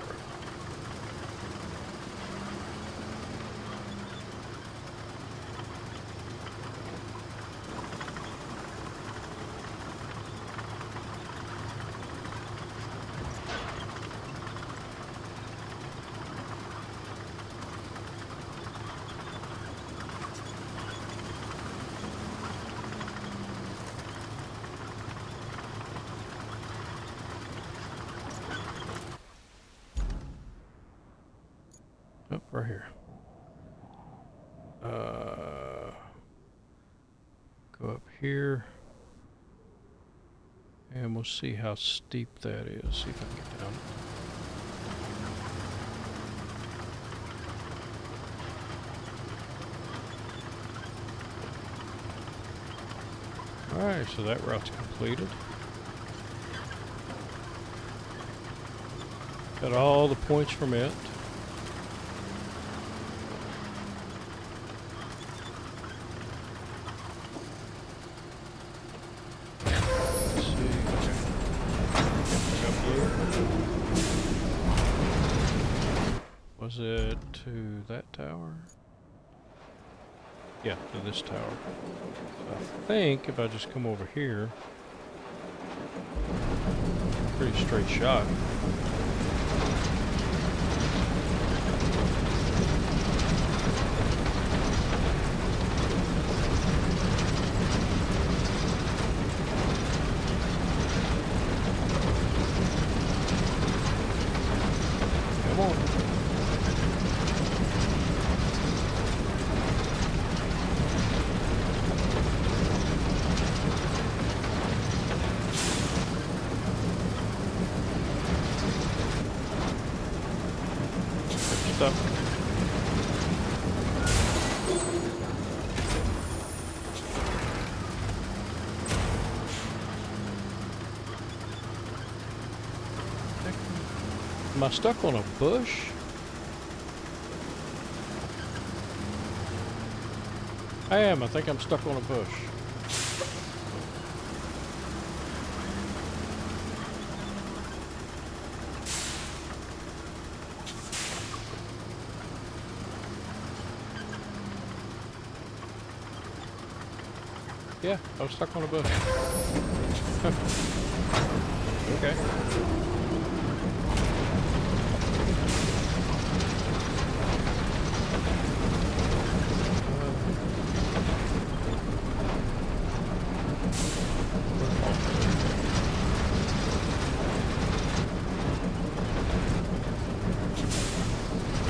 Oh, right here. Go up here. And we'll see how steep that is. See if I can get down. Alright, so that route's completed. Got all the points from it. Was it to that tower? Yeah, to this tower. So I think if I just come over here, pretty straight shot. Come on. stuck. Am I stuck on a bush? I am. I think I'm stuck on a bush. Yeah, I was stuck on a bush. Okay.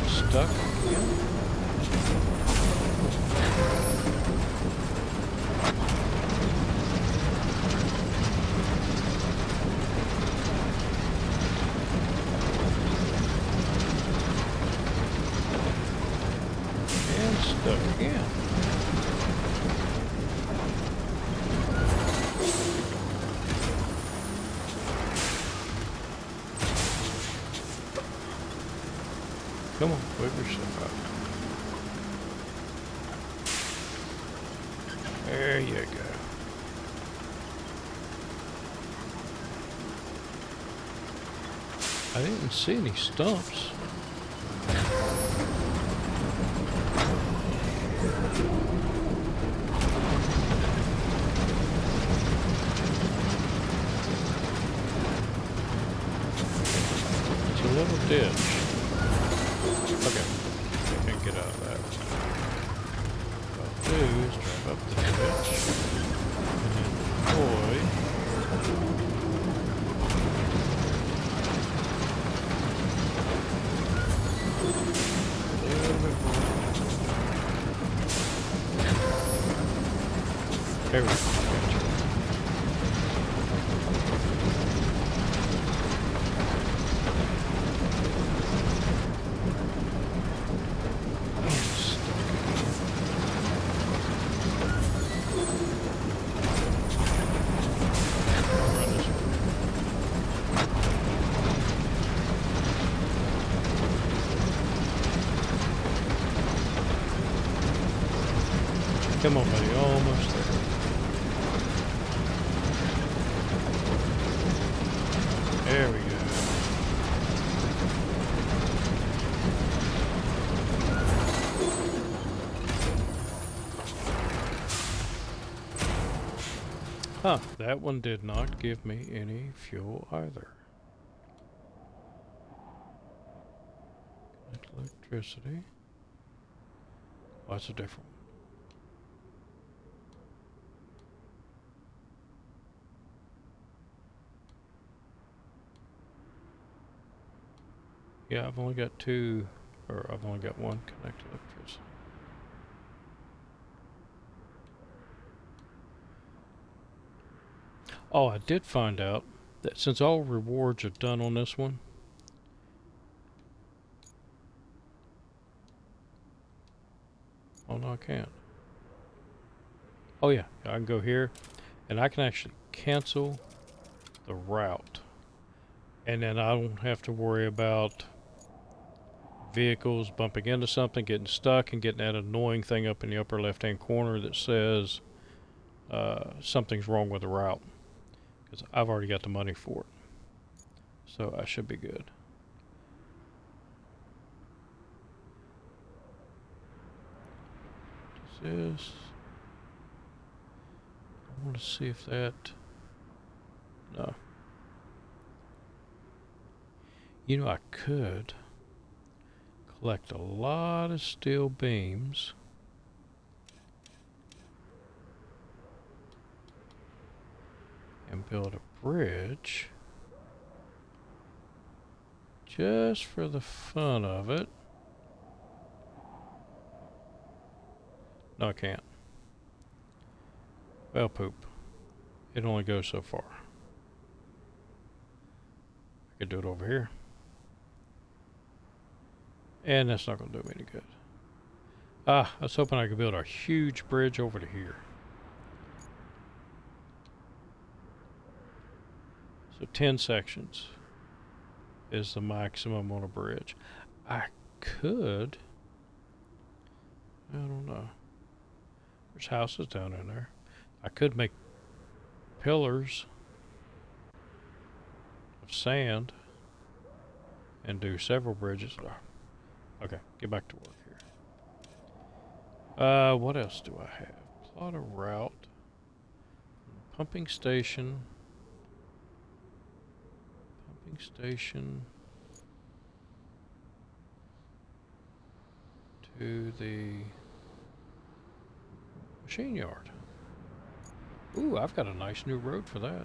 Stuck again? And stuck again. Come on, whip yourself out. There you go. I didn't see any stumps. It's a little ditch. Okay, I can get out of that. What I'll do is drive up the ditch and then deploy. A little bit more. There we go. Gotcha. Come on, buddy, almost there. There we go. Huh, that one did not give me any fuel either. Electricity. Oh, that's a different one. Yeah, I've only got two, or I've only got one connected electricity. Oh, I did find out that since all rewards are done on this one, oh no, I can't. Oh yeah, I can go here, and I can actually cancel the route, and then I don't have to worry about vehicles bumping into something, getting stuck, and getting that annoying thing up in the upper left-hand corner that says something's wrong with the route, because I've already got the money for it, so I should be good. This. I want to see if that. No. You know, I could collect a lot of steel beams and build a bridge just for the fun of it. No, I can't. Well, poop. It only goes so far. I could do it over here. And that's not going to do me any good. I was hoping I could build a huge bridge over to here. So 10 sections is the maximum on a bridge. I could... I don't know. There's houses down in there. I could make pillars of sand and do several bridges. Okay, get back to work here. What else do I have? Plot a route. Pumping station. Pumping station. To the machine yard. Ooh, I've got a nice new road for that.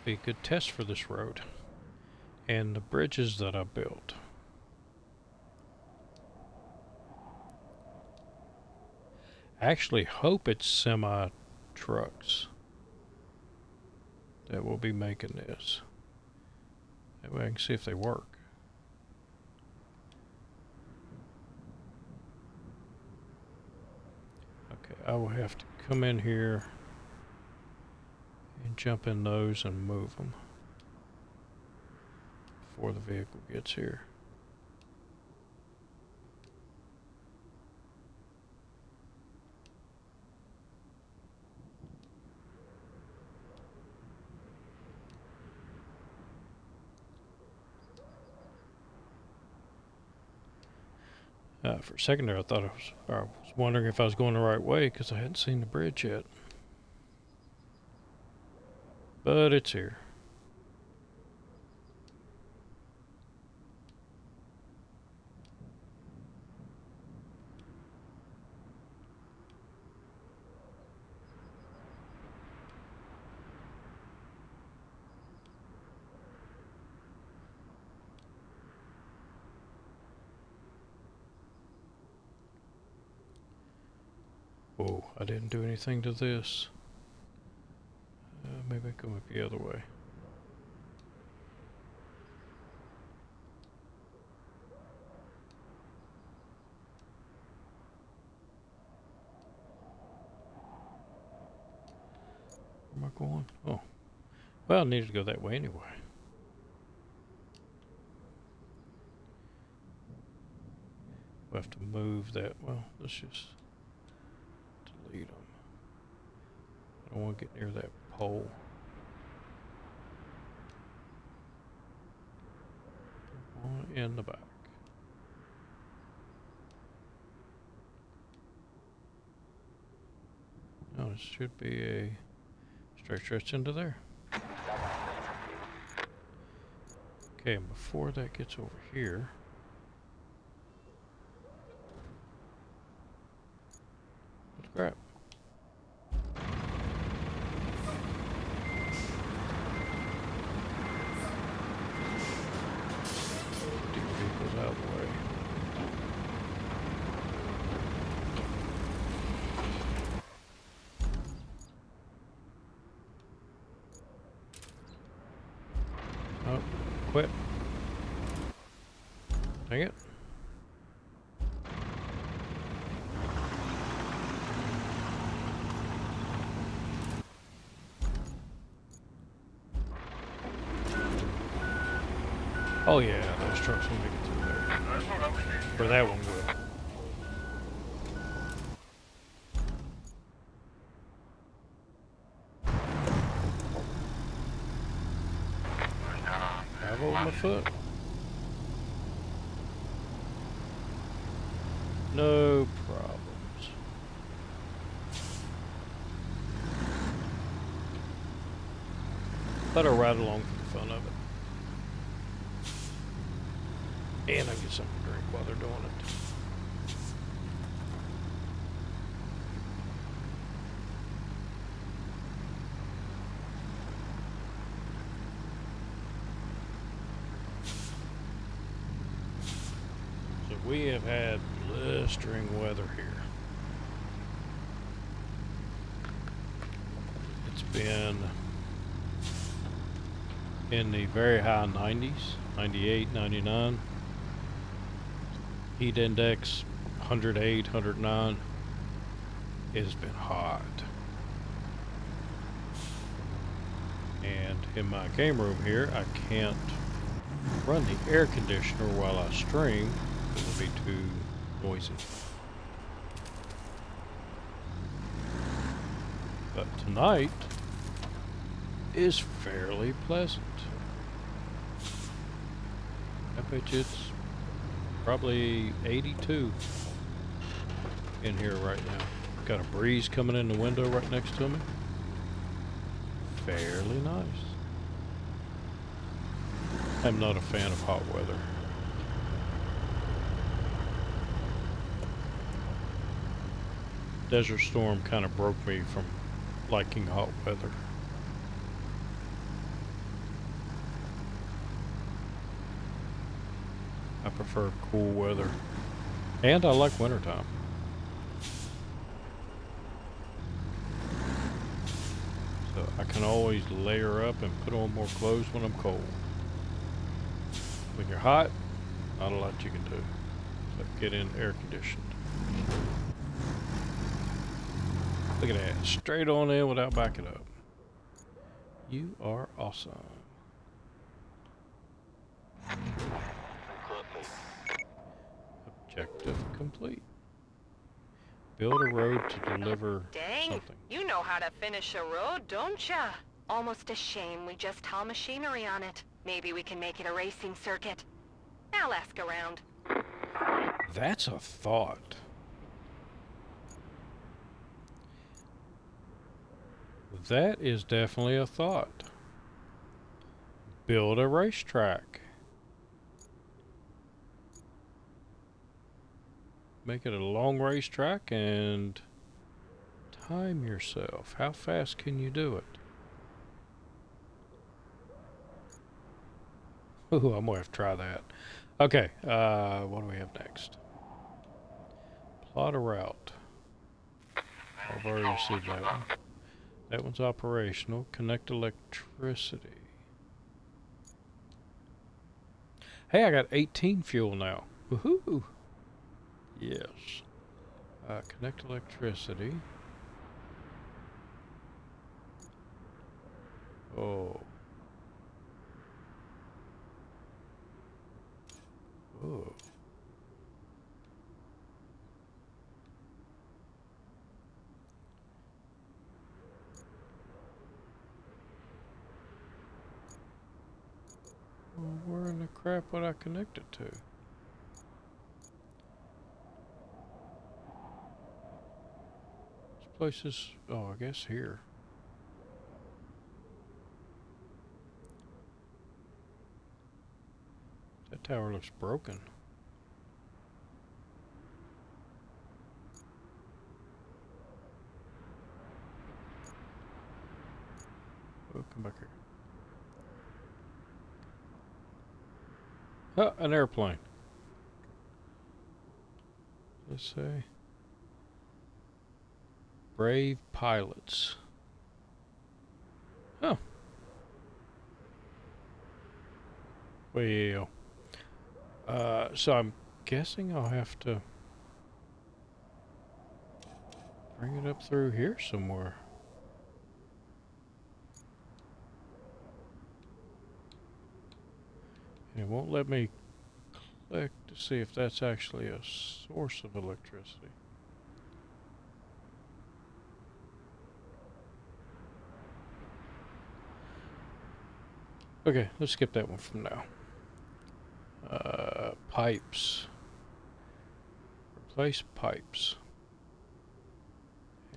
Be a good test for this road and the bridges that I built. I actually hope it's semi trucks that will be making this. That way I can see if they work. Okay, I will have to come in here and jump in those and move them before the vehicle gets here. For a second there, I was wondering if I was going the right way because I hadn't seen the bridge yet. But it's here. Whoa, I didn't do anything to this. Maybe I come up the other way. Where am I going? Oh. Well, I needed to go that way anyway. We'll have to move that. Well, let's just delete them. I don't want to get near that pole. One in the back. Now it should be a straight stretch into there. Okay, and before that gets over here, let's grab. Out of the way. Oh, quit. Dang it. Oh yeah, those trucks will make it through there. Or that one will. Have over my foot. No problems. Let her ride along for the fun of it. And I get something to drink while they're doing it. We have had blistering weather here. It's been in the very high 90s, 98, 99. Heat index 108, 109. It has been hot. And in my game room here, I can't run the air conditioner while I stream. It would be too noisy. But tonight is fairly pleasant. I bet you it's probably 82 in here right now. Got a breeze coming in the window right next to me. Fairly nice. I'm not a fan of hot weather. Desert Storm kind of broke me from liking hot weather. I prefer cool weather. And I like wintertime. So I can always layer up and put on more clothes when I'm cold. When you're hot, not a lot you can do. So get in air conditioned. Look at that. Straight on in without backing up. You are awesome. Objective complete. Build a road to deliver Dang, something. you know how to finish a road, don't ya? Almost a shame we just haul machinery on it. Maybe we can make it a racing circuit. I'll ask around. That's a thought. That is definitely a thought. Build a racetrack. Make it a long racetrack and time yourself. How fast can you do it? Ooh, I'm gonna have to try that. Okay, what do we have next? Plot a route. I've already received that one. That one's operational. Connect electricity. Hey, I got 18 fuel now. Woohoo! Yes. Connect electricity. Oh. Oh. Well, where in the crap would I connect it to? This place is, oh, I guess here. That tower looks broken. Oh, come back here. Oh, an airplane. Let's say brave pilots. Oh. Well. So I'm guessing I'll have to bring it up through here somewhere. It won't let me click to see if that's actually a source of electricity. Okay, let's skip that one from now. Pipes. Replace pipes.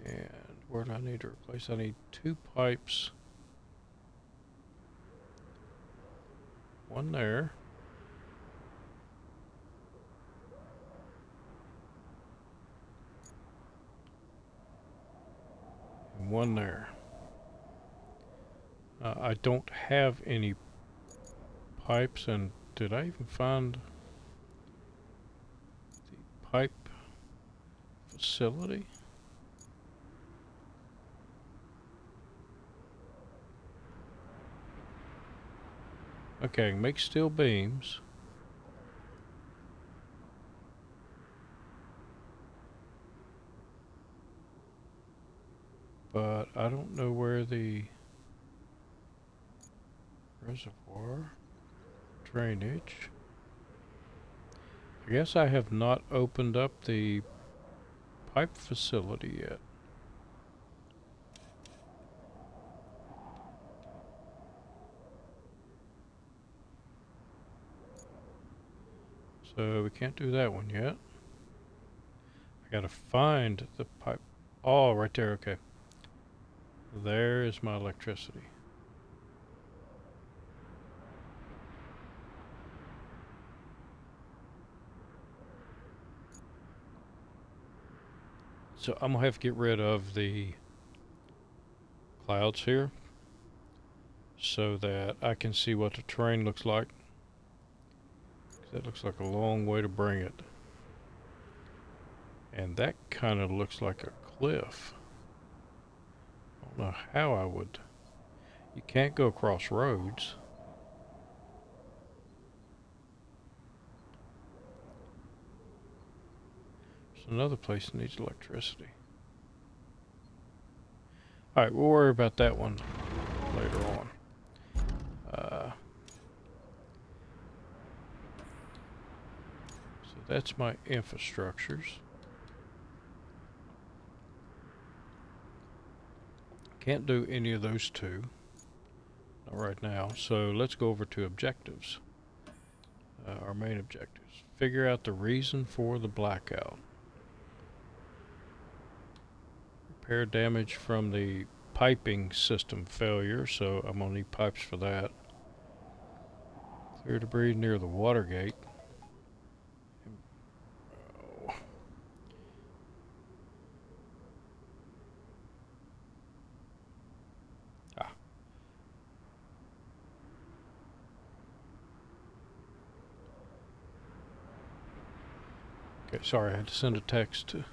And where do I need to replace? I need 2 pipes. One there. And one there. I don't have any pipes, and did I even find... pipe facility. Okay, make steel beams. But I don't know where the reservoir drainage. I guess I have not opened up the pipe facility yet. So we can't do that one yet. I gotta find the pipe. Oh, right there, okay. There is my electricity. So I'm gonna have to get rid of the clouds here so that I can see what the terrain looks like. That looks like a long way to bring it. And that kind of looks like a cliff. I don't know how I would. You can't go across roads. There's another place that needs electricity. Alright, we'll worry about that one later on. So that's my infrastructures. Can't do any of those two. Not right now. So let's go over to objectives. Our main objectives. Figure out the reason for the blackout. Repair damage from the piping system failure, so I'm gonna need pipes for that. Clear debris near the water gate. Oh. Ah. Okay, sorry, I had to send a text to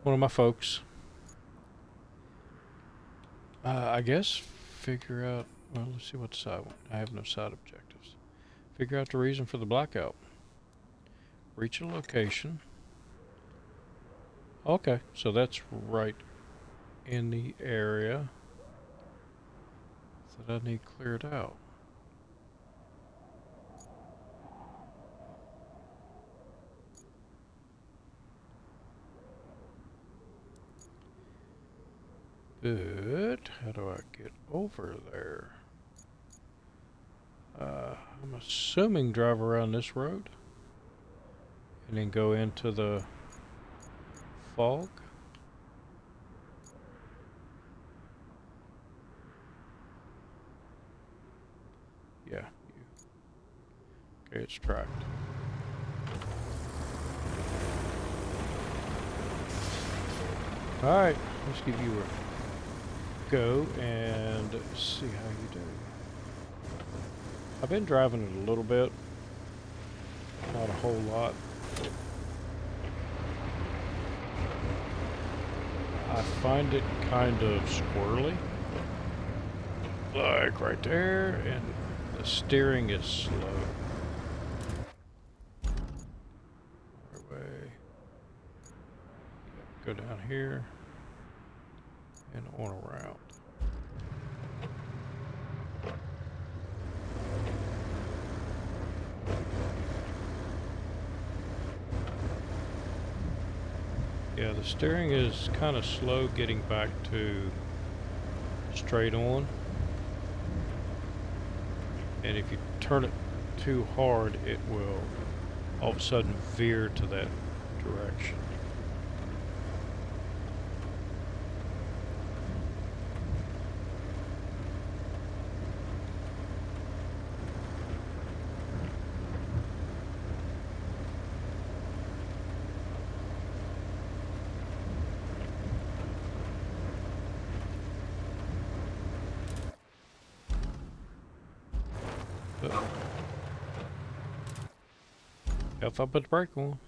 one of my folks. I guess figure out, well, let's see what side one. I have no side objectives. Figure out the reason for the blackout. Reach a location. Okay, so that's right in the area that I need cleared out. But how do I get over there? I'm assuming drive around this road and then go into the fog. Yeah. Okay, it's tracked. Alright, let's give you a go and see how you do. I've been driving it a little bit, not a whole lot. I find it kind of squirrely, like right there, and the steering is slow. Way. Go down here and on around. Yeah, the steering is kind of slow getting back to straight on. And if you turn it too hard, it will all of a sudden veer to that direction. If I put the brake on.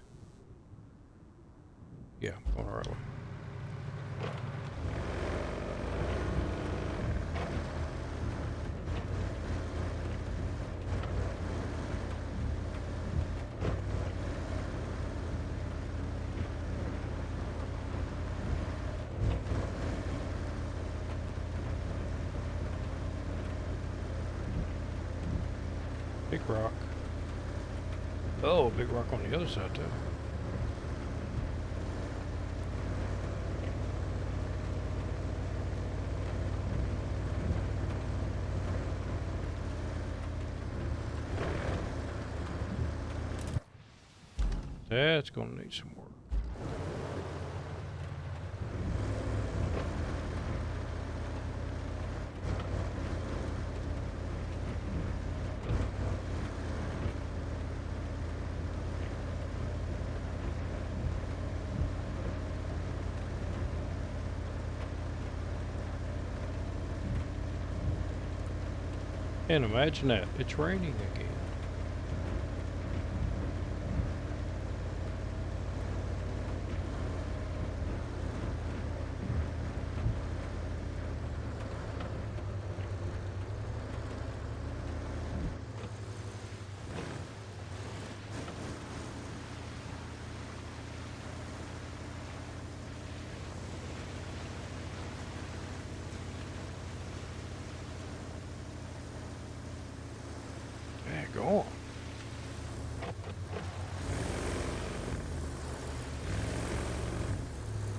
Big rock. Oh, big rock on the other side too. That's gonna need some work. And imagine that, it's raining again. Go on.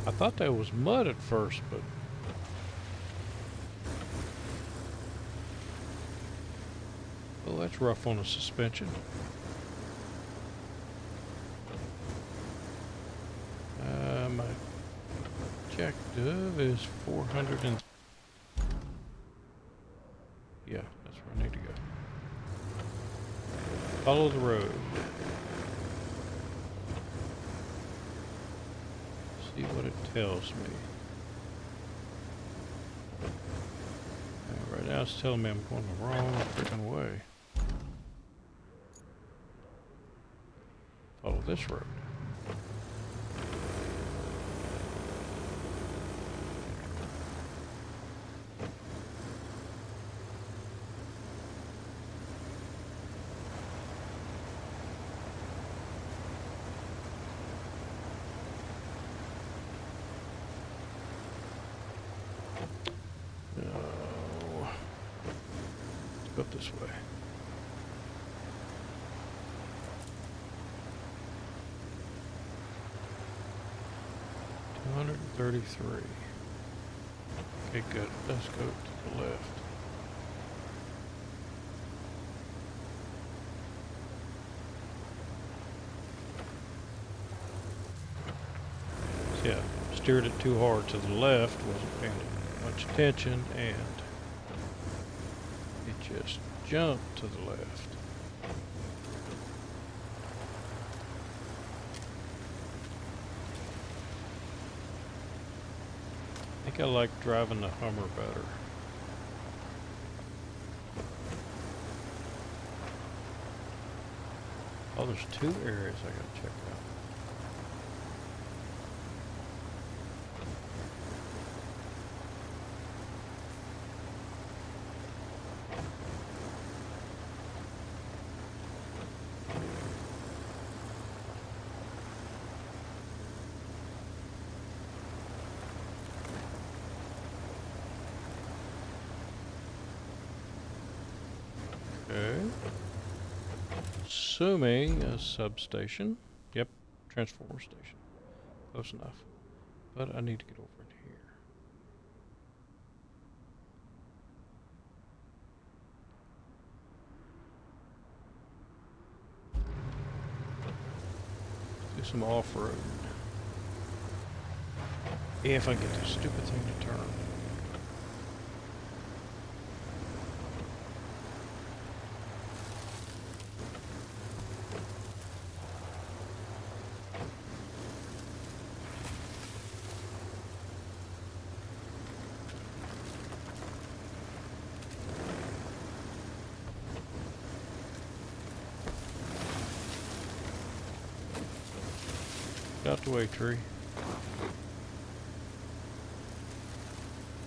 I thought that was mud at first, but oh, that's rough on the suspension. My objective is 400 and yeah, that's where I need to go. Follow the road. See what it tells me. Right now it's telling me I'm going the wrong freaking way. Follow this road. Go this way. $233. Okay, good. Let's go to the left. So yeah, steered it too hard to the left, wasn't paying much attention, and just jump to the left. I think I like driving the Hummer better. Oh, there's two areas I gotta check out. Okay. Assuming a substation. Yep, transformer station. Close enough. But I need to get over in here. Do some off-road. If I get this stupid thing to turn. Get out the way, tree.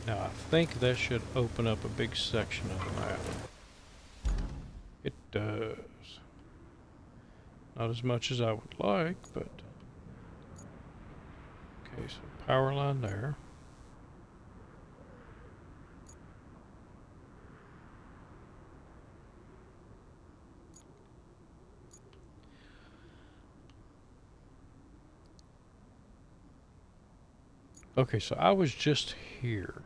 Now I think that should open up a big section of the map. It does. Not as much as I would like, but... Okay, so power line there. Okay, so I was just here.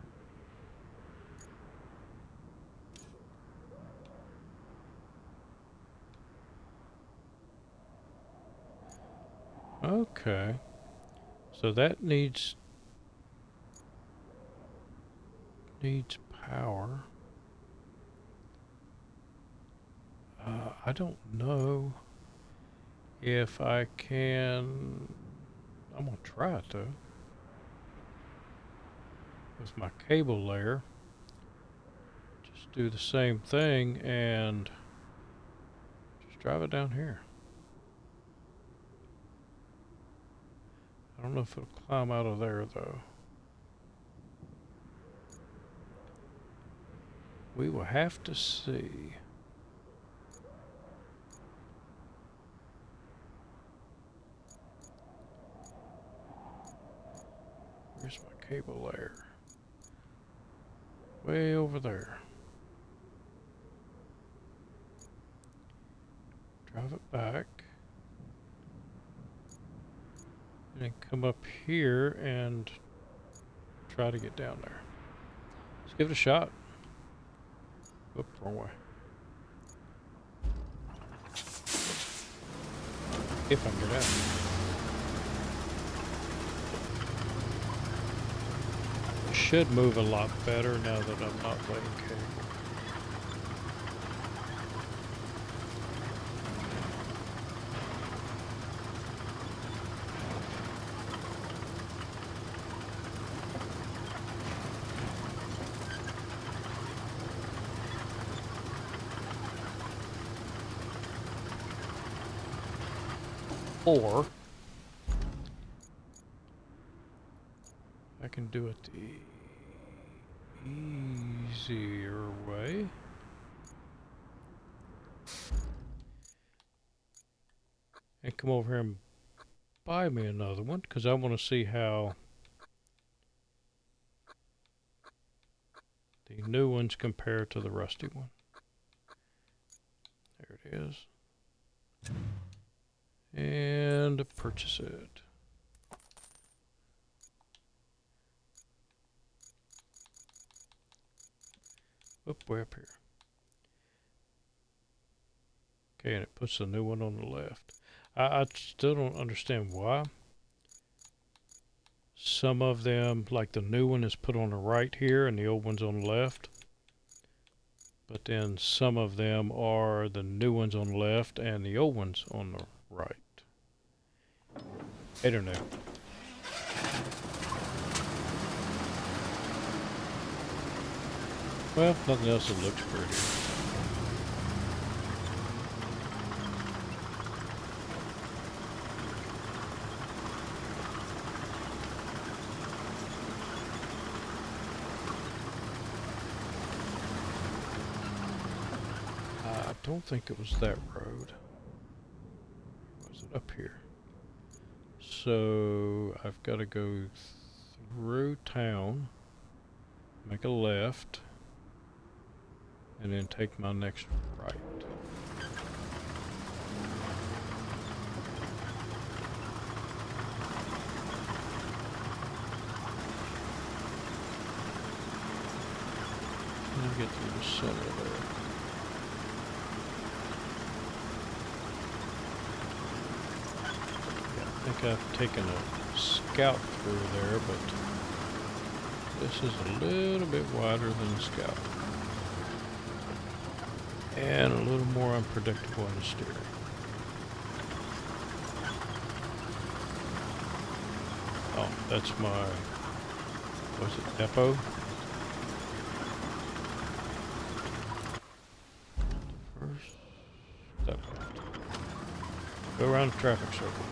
Okay. So that needs power. I don't know if I can. I'm gonna try it though. With my cable layer. Just do the same thing and just drive it down here. I don't know if it'll climb out of there though. We will have to see. Where's my cable layer? Way over there. Drive it back. And then come up here and try to get down there. Let's give it a shot. Oop, wrong way. If I can get out. Should move a lot better now that I'm not laying cable. Or I can do it the easier way. And come over here and buy me another one because I want to see how the new ones compare to the rusty one. There it is. And purchase it. Oop, way up here. Okay, and it puts the new one on the left. I still don't understand why. Some of them, like the new one is put on the right here and the old one's on the left. But then some of them are the new ones on the left and the old ones on the right. I don't know. Well, nothing else that looks pretty. I don't think it was that road. Was it up here? So I've got to go through town, make a left, and then take my next right. And get through the center there. I think I've taken a scout through there, but this is a little bit wider than the scout. And a little more unpredictable in the steering. Oh, that's my, was it depot? First, step left. Go around the traffic circle.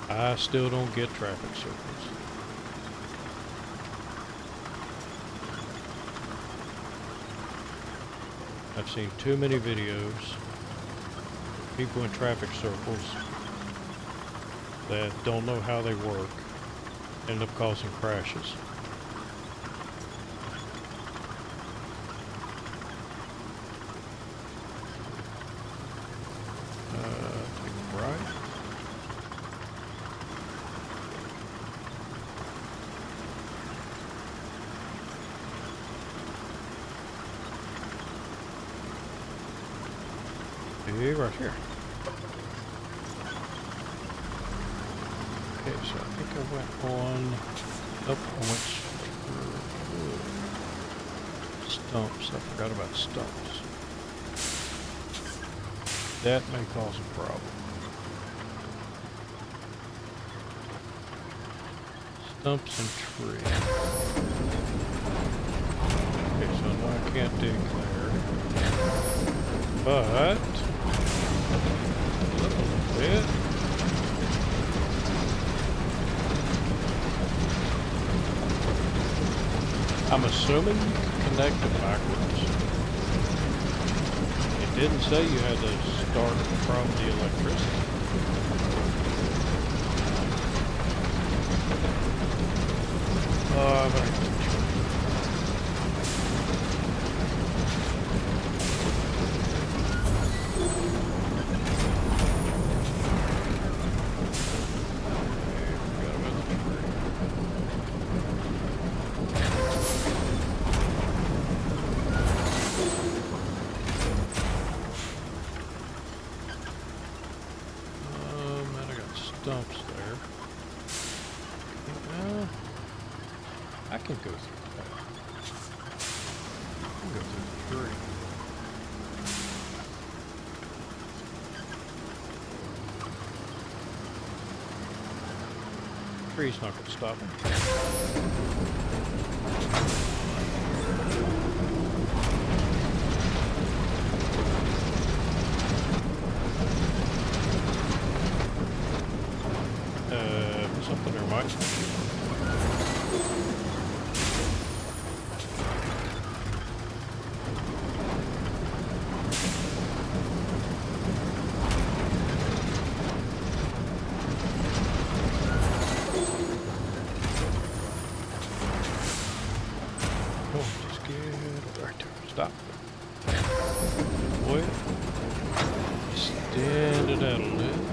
I still don't get traffic circles. I've seen too many videos of people in traffic circles that don't know how they work, end up causing crashes. be right here. Okay, so I think I went on. Nope, I went through stumps. I forgot about stumps. That may cause a problem. Stumps and trees. Okay, so now I can't dig there. But a little bit. I'm assuming you can connect it backwards. It didn't say you had to start from the electricity. But I can try. Forgot about the tree. And I got stumps there. I can go through that. I can go through the tree. Tree's not going to stop me. Something there might. Just get right there. Stop. Boy. Extend it out a little.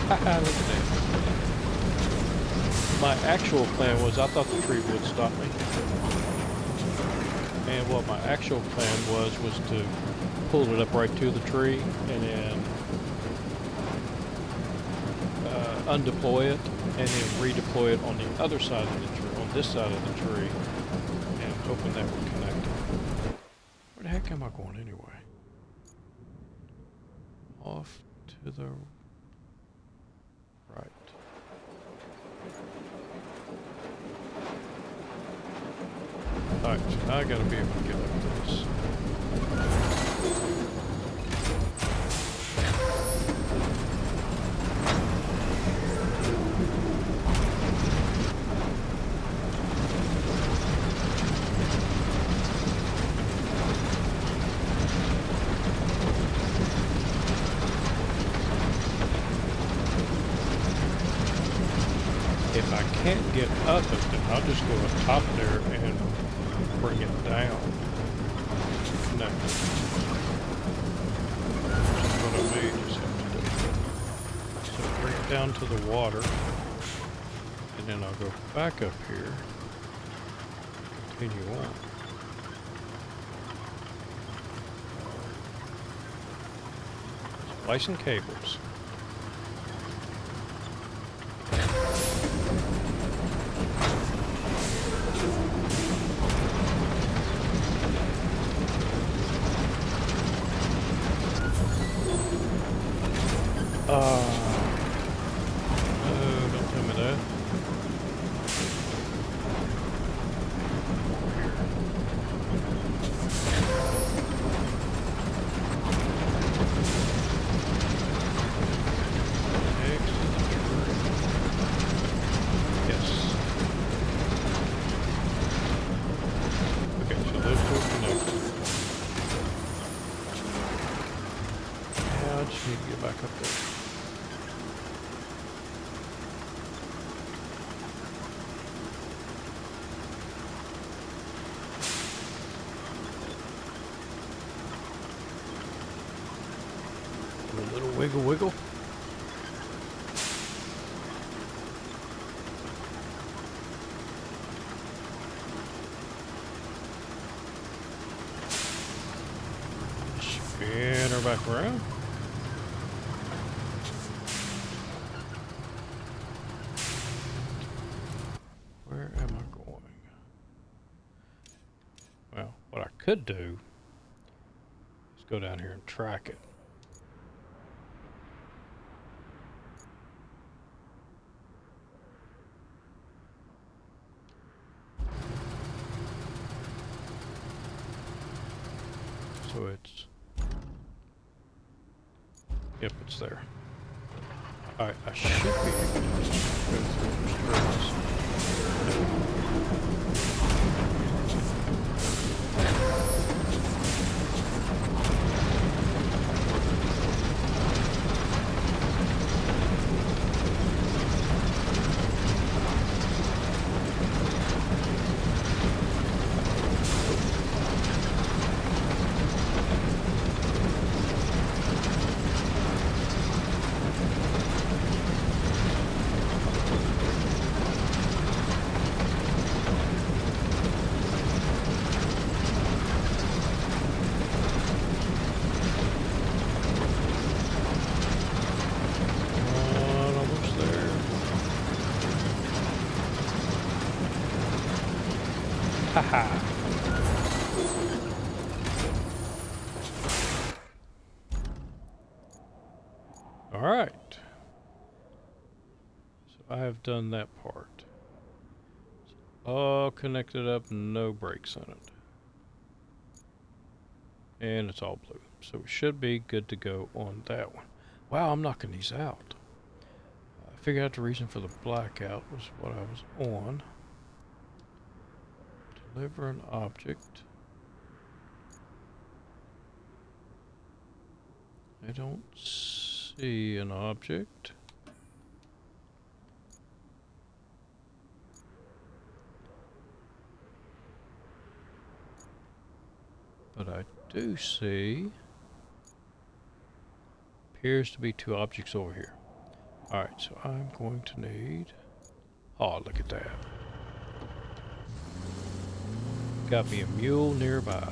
Look at that. My actual plan was I thought the tree would stop me. And what my actual plan was to pull it up right to the tree and then undeploy it and then redeploy it on the other side of the tree, on this side of the tree, and hoping that would connect it. Where the heck am I going anyway? Off to the right. Alright, so now I gotta be able to get like this. If I can't get up it, then I'll just go up top there and bring it down. No. Which is what I may just have to do. So bring it down to the water, and then I'll go back up here, continue on. Splicing cables. No, don't tell me that. Yes. Okay, so those two are connected. Now I just need to get back up there. A little wiggle wiggle. Spin her back around. Where am I going? Well, what I could do is go down here and track it. So it's... Yep, it's there. Alright, I should be able to just go through the streets. Haha. All right. So I have done that part. It's all connected up, no brakes in it. And it's all blue. So we should be good to go on that one. Wow, I'm knocking these out. I figured out the reason for the blackout was what I was on. Deliver an object. I don't see an object. But I do see... appears to be two objects over here. Alright, so I'm going to need... oh, look at that. Got me a mule nearby.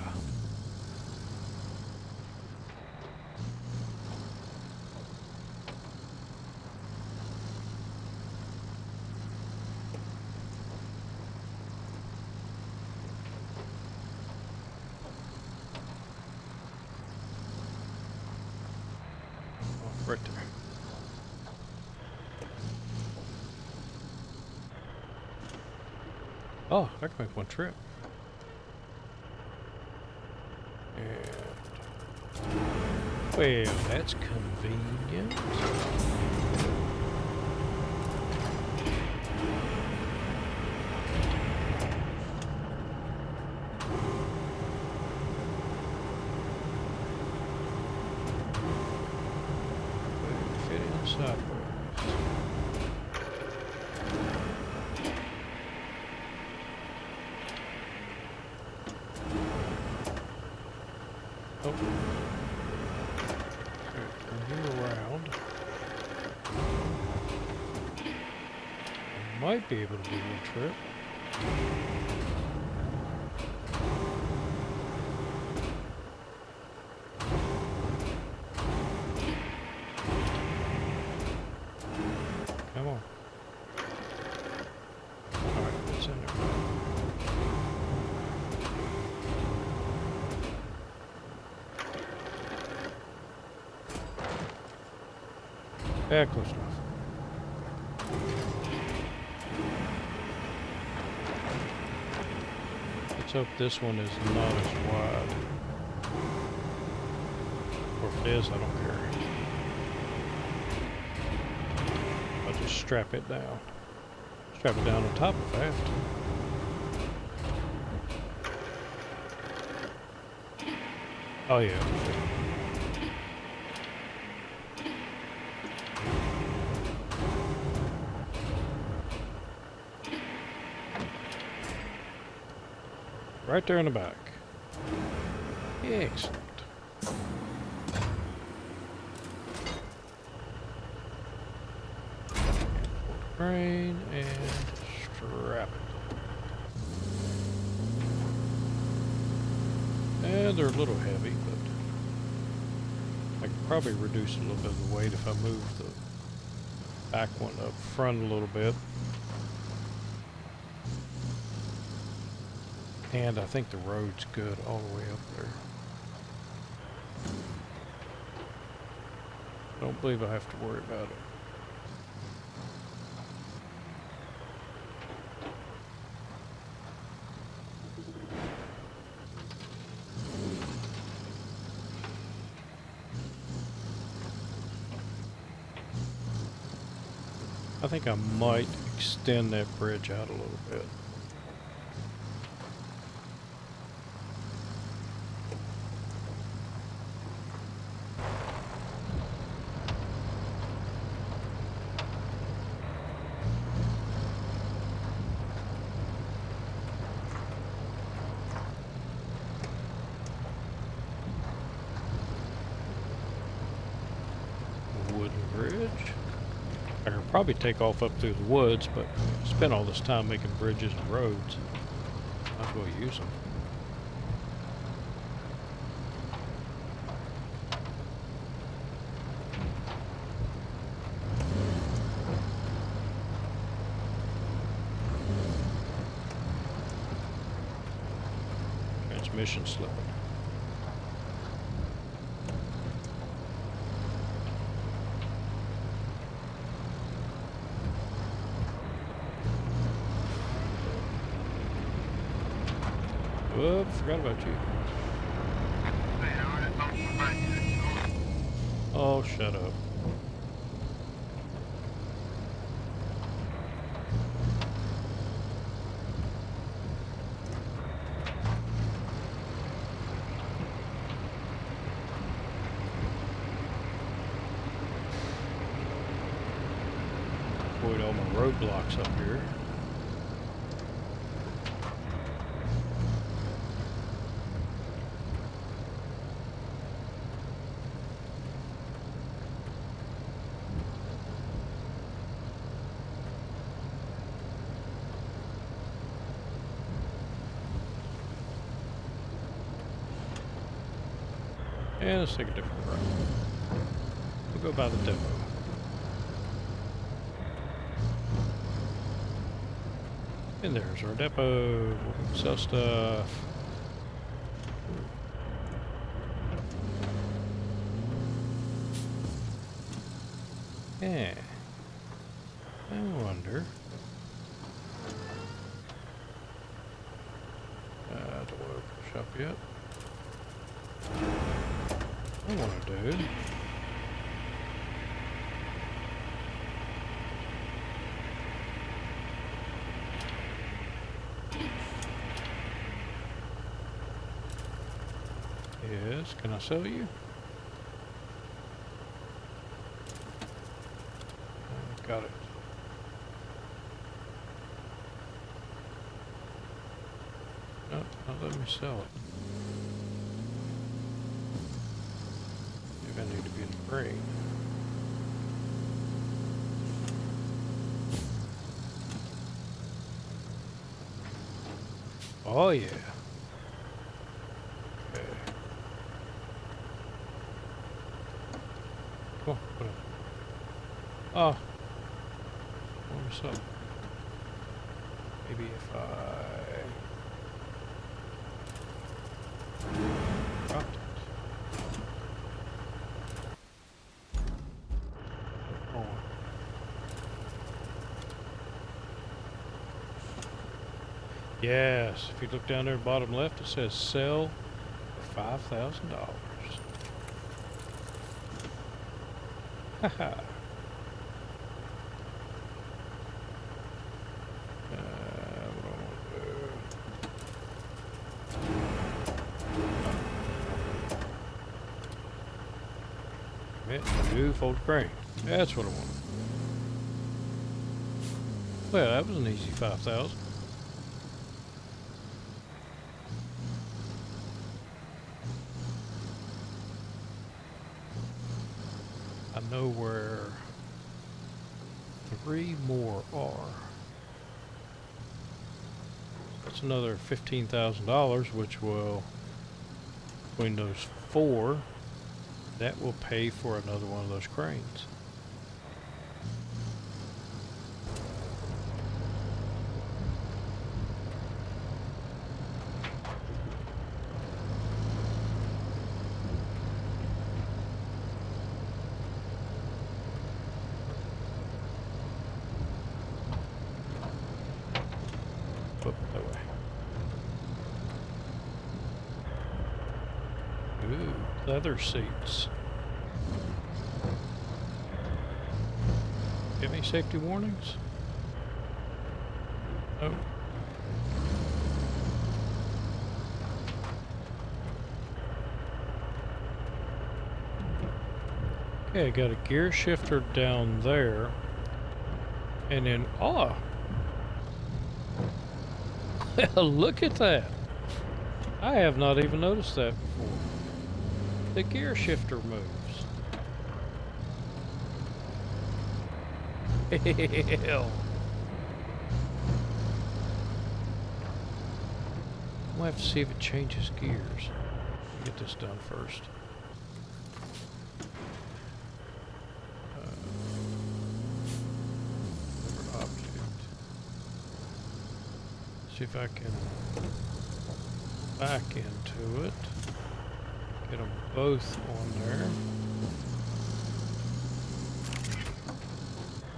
Oh, right there. Oh, I can make one trip. Well, that's convenient. Fit inside. Oh. Might be able to do one trip. Come on. Alright, what's in there? Yeah, close enough. Let's hope this one is not as wide. Or if it is, I don't care. I'll just strap it down. Strap it down on top if I have to. Oh yeah. Right there in the back. Excellent. Crane and strap it. And they're a little heavy, but could probably reduce a little bit of the weight if I move the back one up front a little bit. And I think the road's good all the way up there. Don't believe I have to worry about it. I think I might extend that bridge out a little bit. Wooden bridge. I could probably take off up through the woods, but spend all this time making bridges and roads. Might as well use them. Transmission slipping. Whoop, forgot about you. Oh, shut up. Avoid all my roadblocks up here. And let's take a different route. We'll go by the depot. And there's our depot. We'll sell stuff. Yeah. I wonder. Don't want to open the shop yet. I want to do. Yes, can I sell you? Got it. No, not let me sell it. Maybe I need to be in the green. Oh yeah. Okay. Come on, put it. Oh. What's up? Maybe if I dropped it. Oh. Yes, if you look down there bottom left, it says sell for $5,000. Haha. New fold crane. That's what I want. Well, that was an easy 5,000. I know where 3 more are. That's another $15,000, which will, between those 4, That will pay for another one of those cranes. Whoop, that way. Ooh, leather seats. Have any safety warnings? Oh. Okay, got a gear shifter down there. And then, oh! Look at that! I have not even noticed that before. The gear shifter moves. Hell! We'll have to see if it changes gears. Get this done first. See if I can back into it. Get them both on there.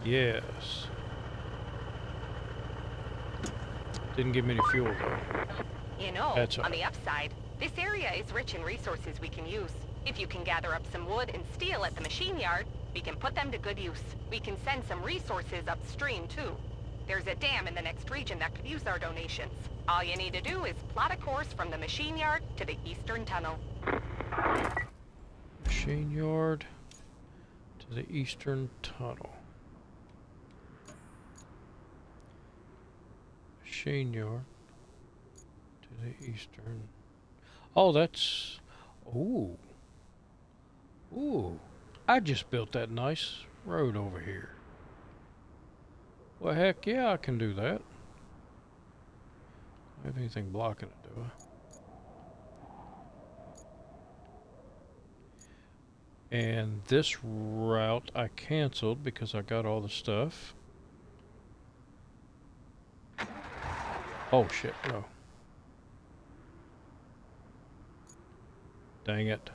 Yes. Didn't give me any fuel though. You know, on the upside, this area is rich in resources we can use. If you can gather up some wood and steel at the machine yard, we can put them to good use. We can send some resources upstream too. There's a dam in the next region that could use our donations. All you need to do is plot a course from the machine yard to the eastern tunnel. Machine yard to the eastern tunnel. Machine yard to the eastern. Oh, that's... Ooh. Ooh. I just built that nice road over here. Well, heck yeah, I can do that. Don't have anything blocking it, do I? And this route I canceled because I got all the stuff. Oh shit, no. Dang it.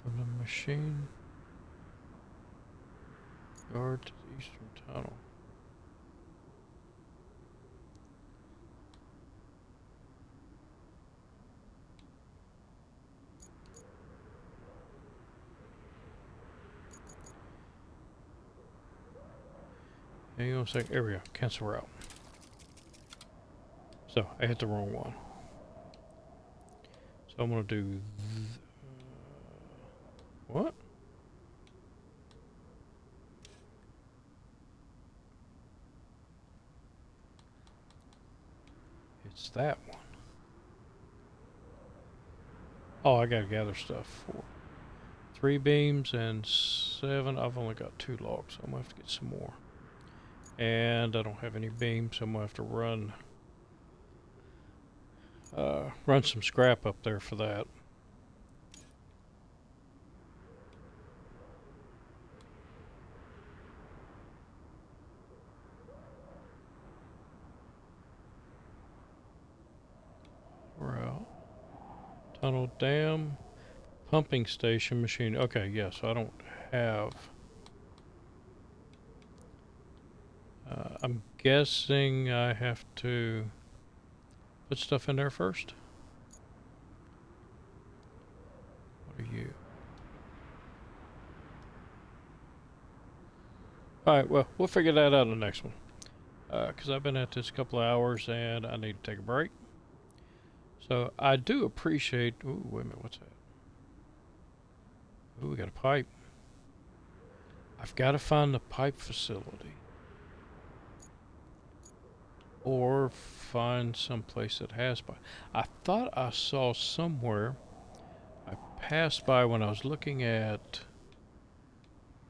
From the machine yard to the eastern tunnel. Hang on a second. There we go. Cancel route. So I hit the wrong one. So I'm gonna do. What? It's that one. Oh, I gotta gather stuff for 3 beams and 7. I've only got 2 logs, so I'm gonna have to get some more. And I don't have any beams, so I'm gonna have to run some scrap up there for that. Route. Tunnel, dam, pumping station, machine. Okay, yeah, so I don't have... I'm guessing I have to put stuff in there first. What are you? Alright, well, we'll figure that out in the next one. Because I've been at this a couple of hours and I need to take a break. So I do appreciate... Ooh, wait a minute, what's that? Ooh, we got a pipe. I've got to find the pipe facility. Or find some place that has pipe. I thought I saw somewhere... I passed by when I was looking at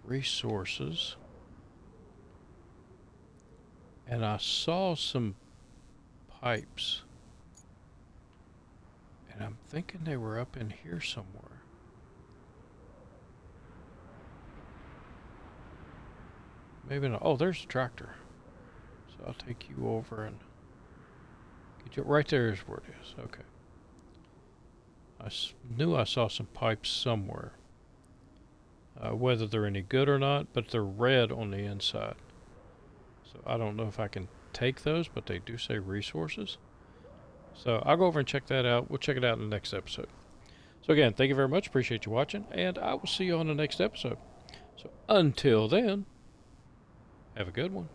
resources. And I saw some pipes. And I'm thinking they were up in here somewhere. Maybe not. Oh, there's a tractor. So I'll take you over and get you. Right there is where it is. Okay. I knew I saw some pipes somewhere. Whether they're any good or not, but they're red on the inside. So I don't know if I can take those, but they do say resources. So I'll go over and check that out. We'll check it out in the next episode. So again, thank you very much. Appreciate you watching, and I will see you on the next episode. So until then, have a good one.